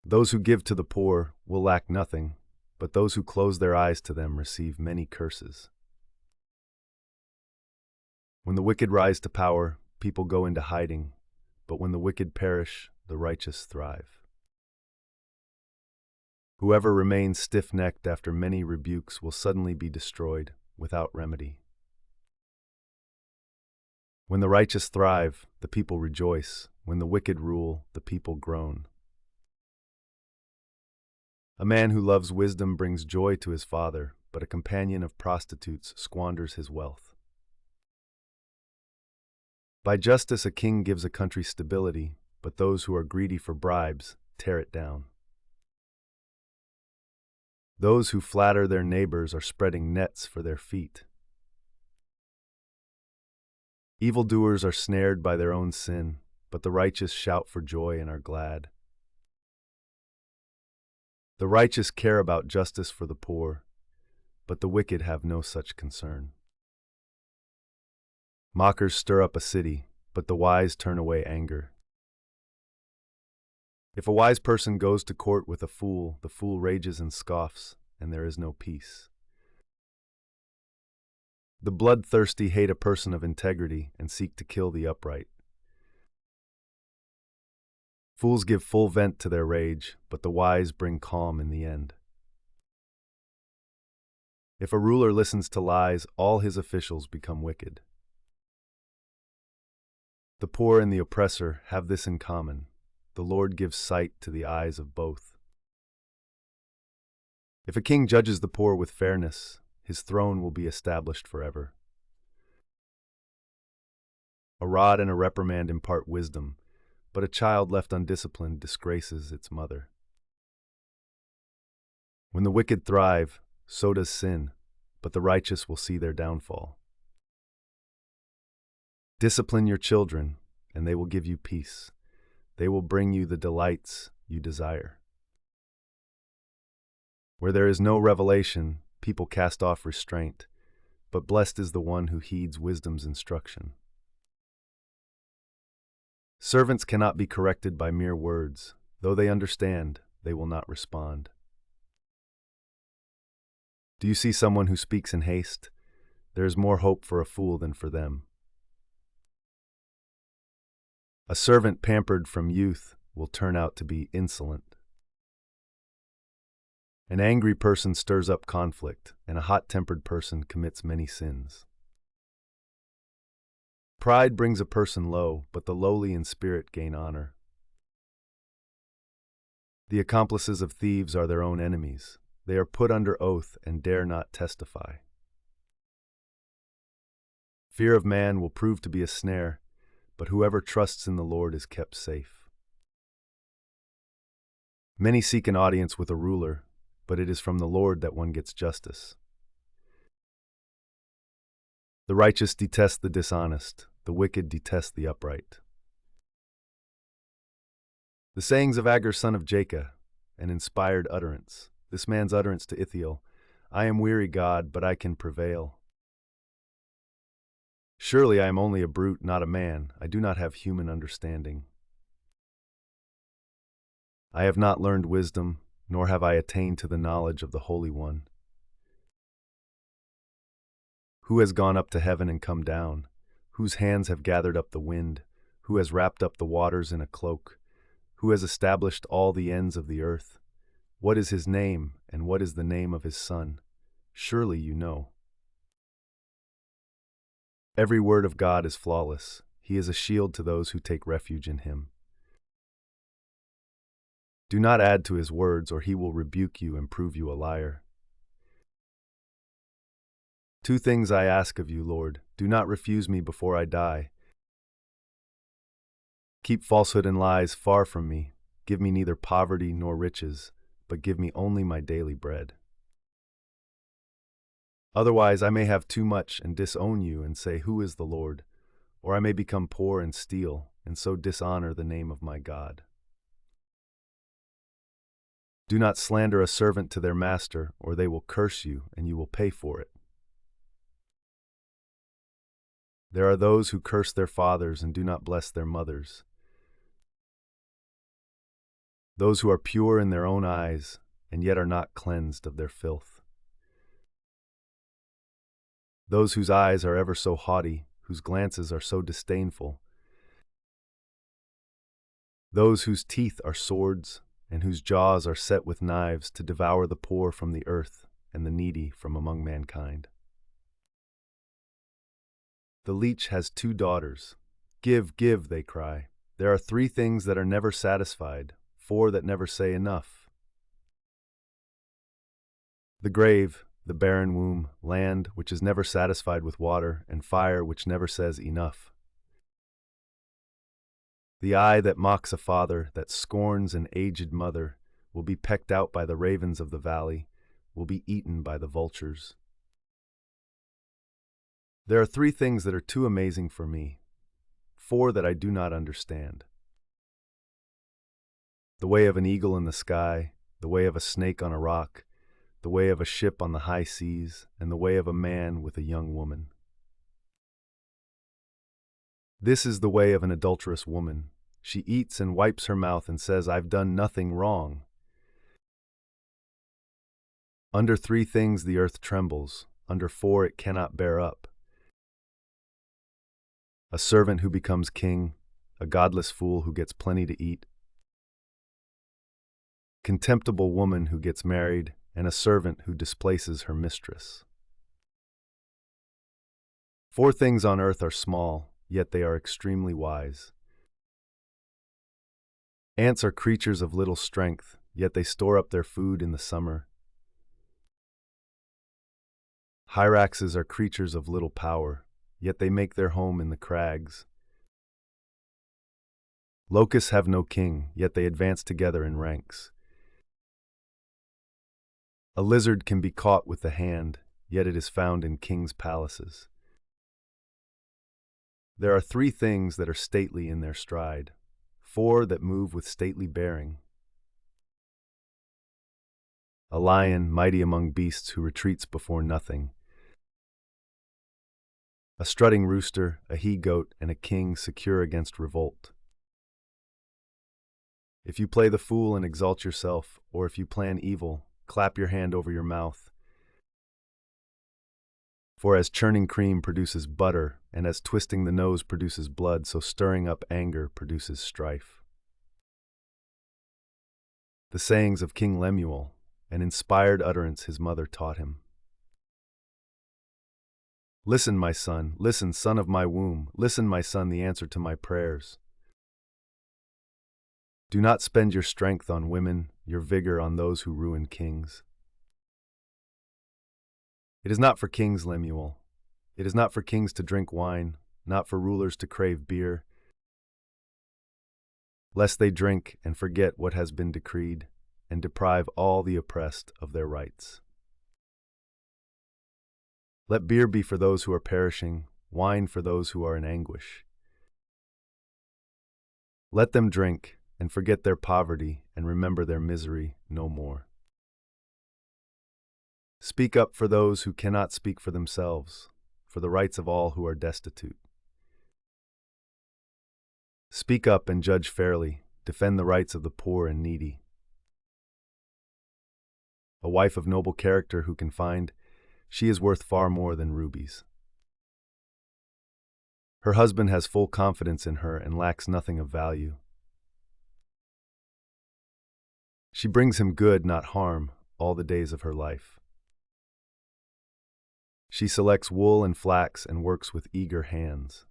Those who give to the poor will lack nothing, but those who close their eyes to them receive many curses. When the wicked rise to power, people go into hiding, but when the wicked perish, the righteous thrive. Whoever remains stiff-necked after many rebukes will suddenly be destroyed without remedy. When the righteous thrive, the people rejoice. When the wicked rule, the people groan. A man who loves wisdom brings joy to his father, but a companion of prostitutes squanders his wealth. By justice a king gives a country stability, but those who are greedy for bribes tear it down. Those who flatter their neighbors are spreading nets for their feet. Evildoers are snared by their own sin, but the righteous shout for joy and are glad. The righteous care about justice for the poor, but the wicked have no such concern. Mockers stir up a city, but the wise turn away anger. If a wise person goes to court with a fool, the fool rages and scoffs, and there is no peace. The bloodthirsty hate a person of integrity and seek to kill the upright. Fools give full vent to their rage, but the wise bring calm in the end. If a ruler listens to lies, all his officials become wicked. The poor and the oppressor have this in common: the Lord gives sight to the eyes of both. If a king judges the poor with fairness, his throne will be established forever. A rod and a reprimand impart wisdom, but a child left undisciplined disgraces its mother. When the wicked thrive, so does sin, but the righteous will see their downfall. Discipline your children, and they will give you peace. They will bring you the delights you desire. Where there is no revelation, people cast off restraint, but blessed is the one who heeds wisdom's instruction. Servants cannot be corrected by mere words. Though they understand, they will not respond. Do you see someone who speaks in haste? There is more hope for a fool than for them. A servant pampered from youth will turn out to be insolent. An angry person stirs up conflict, and a hot-tempered person commits many sins. Pride brings a person low, but the lowly in spirit gain honor. The accomplices of thieves are their own enemies. They are put under oath and dare not testify. Fear of man will prove to be a snare, but whoever trusts in the Lord is kept safe. Many seek an audience with a ruler, but it is from the Lord that one gets justice. The righteous detest the dishonest, the wicked detest the upright. The sayings of Agur son of Jacob, an inspired utterance. This man's utterance to Ithiel, I am weary, God, but I can prevail. Surely I am only a brute, not a man. I do not have human understanding. I have not learned wisdom, nor have I attained to the knowledge of the Holy One. Who has gone up to heaven and come down? Whose hands have gathered up the wind? Who has wrapped up the waters in a cloak? Who has established all the ends of the earth? What is his name, and what is the name of his son? Surely you know. Every word of God is flawless. He is a shield to those who take refuge in him. Do not add to his words, or he will rebuke you and prove you a liar. Two things I ask of you, Lord. Do not refuse me before I die. Keep falsehood and lies far from me. Give me neither poverty nor riches, but give me only my daily bread. Otherwise I may have too much and disown you and say, Who is the Lord? Or I may become poor and steal, and so dishonor the name of my God. Do not slander a servant to their master, or they will curse you, and you will pay for it. There are those who curse their fathers and do not bless their mothers. Those who are pure in their own eyes, and yet are not cleansed of their filth. Those whose eyes are ever so haughty, whose glances are so disdainful. Those whose teeth are swords, and whose jaws are set with knives to devour the poor from the earth and the needy from among mankind. The leech has 2 daughters. Give, give, they cry. There are 3 things that are never satisfied, 4 that never say enough. The grave, the barren womb, land which is never satisfied with water, and fire which never says enough. The eye that mocks a father, that scorns an aged mother, will be pecked out by the ravens of the valley, will be eaten by the vultures. There are 3 things that are too amazing for me, 4 that I do not understand. The way of an eagle in the sky, the way of a snake on a rock, the way of a ship on the high seas, and the way of a man with a young woman. This is the way of an adulterous woman. She eats and wipes her mouth and says, I've done nothing wrong. Under 3 things the earth trembles, under 4 it cannot bear up. A servant who becomes king, a godless fool who gets plenty to eat, contemptible woman who gets married, and a servant who displaces her mistress. 4 things on earth are small, yet they are extremely wise. Ants are creatures of little strength, yet they store up their food in the summer. Hyraxes are creatures of little power, yet they make their home in the crags. Locusts have no king, yet they advance together in ranks. A lizard can be caught with the hand, yet it is found in kings' palaces. There are 3 things that are stately in their stride, 4 that move with stately bearing. A lion, mighty among beasts, who retreats before nothing. A strutting rooster, a he-goat, and a king secure against revolt. If you play the fool and exalt yourself, or if you plan evil, clap your hand over your mouth. For as churning cream produces butter, and as twisting the nose produces blood, so stirring up anger produces strife. The sayings of King Lemuel, An inspired utterance his mother taught him. Listen, my son, listen, son of my womb, listen, my son, the answer to my prayers. Do not spend your strength on women, your vigor on those who ruin kings. It is not for kings, Lemuel. It is not for kings to drink wine, not for rulers to crave beer, lest they drink and forget what has been decreed, and deprive all the oppressed of their rights. Let beer be for those who are perishing, wine for those who are in anguish. Let them drink and forget their poverty and remember their misery no more. Speak up for those who cannot speak for themselves, for the rights of all who are destitute. Speak up and judge fairly, defend the rights of the poor and needy. A wife of noble character who can find, she is worth far more than rubies. Her husband has full confidence in her and lacks nothing of value. She brings him good, not harm, all the days of her life. She selects wool and flax and works with eager hands.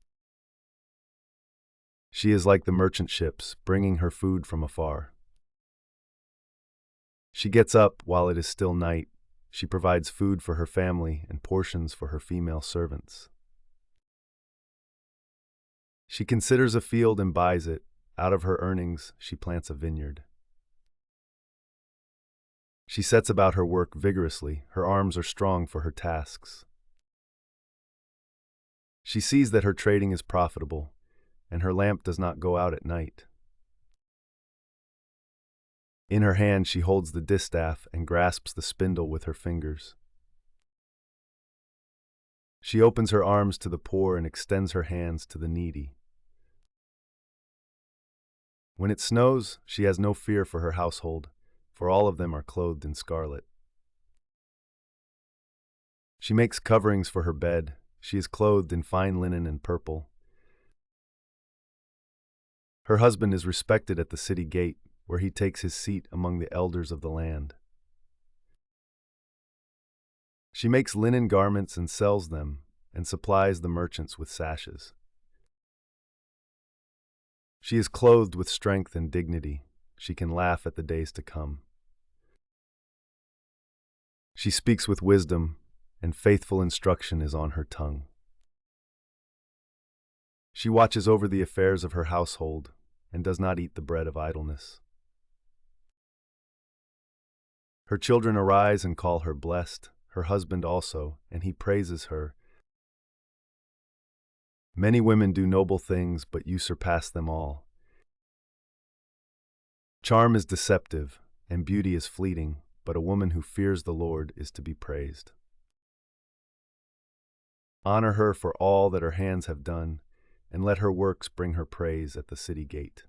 She is like the merchant ships, bringing her food from afar. She gets up while it is still night. She provides food for her family and portions for her female servants. She considers a field and buys it. Out of her earnings, she plants a vineyard. She sets about her work vigorously. Her arms are strong for her tasks. She sees that her trading is profitable, and her lamp does not go out at night. In her hand she holds the distaff and grasps the spindle with her fingers. She opens her arms to the poor and extends her hands to the needy. When it snows, she has no fear for her household, for all of them are clothed in scarlet. She makes coverings for her bed. She is clothed in fine linen and purple. Her husband is respected at the city gate, where he takes his seat among the elders of the land. She makes linen garments and sells them, and supplies the merchants with sashes. She is clothed with strength and dignity. She can laugh at the days to come. She speaks with wisdom, and faithful instruction is on her tongue. She watches over the affairs of her household, and does not eat the bread of idleness. Her children arise and call her blessed, her husband also, and he praises her. Many women do noble things, but you surpass them all. Charm is deceptive, and beauty is fleeting, but a woman who fears the Lord is to be praised. Honor her for all that her hands have done, and let her works bring her praise at the city gate.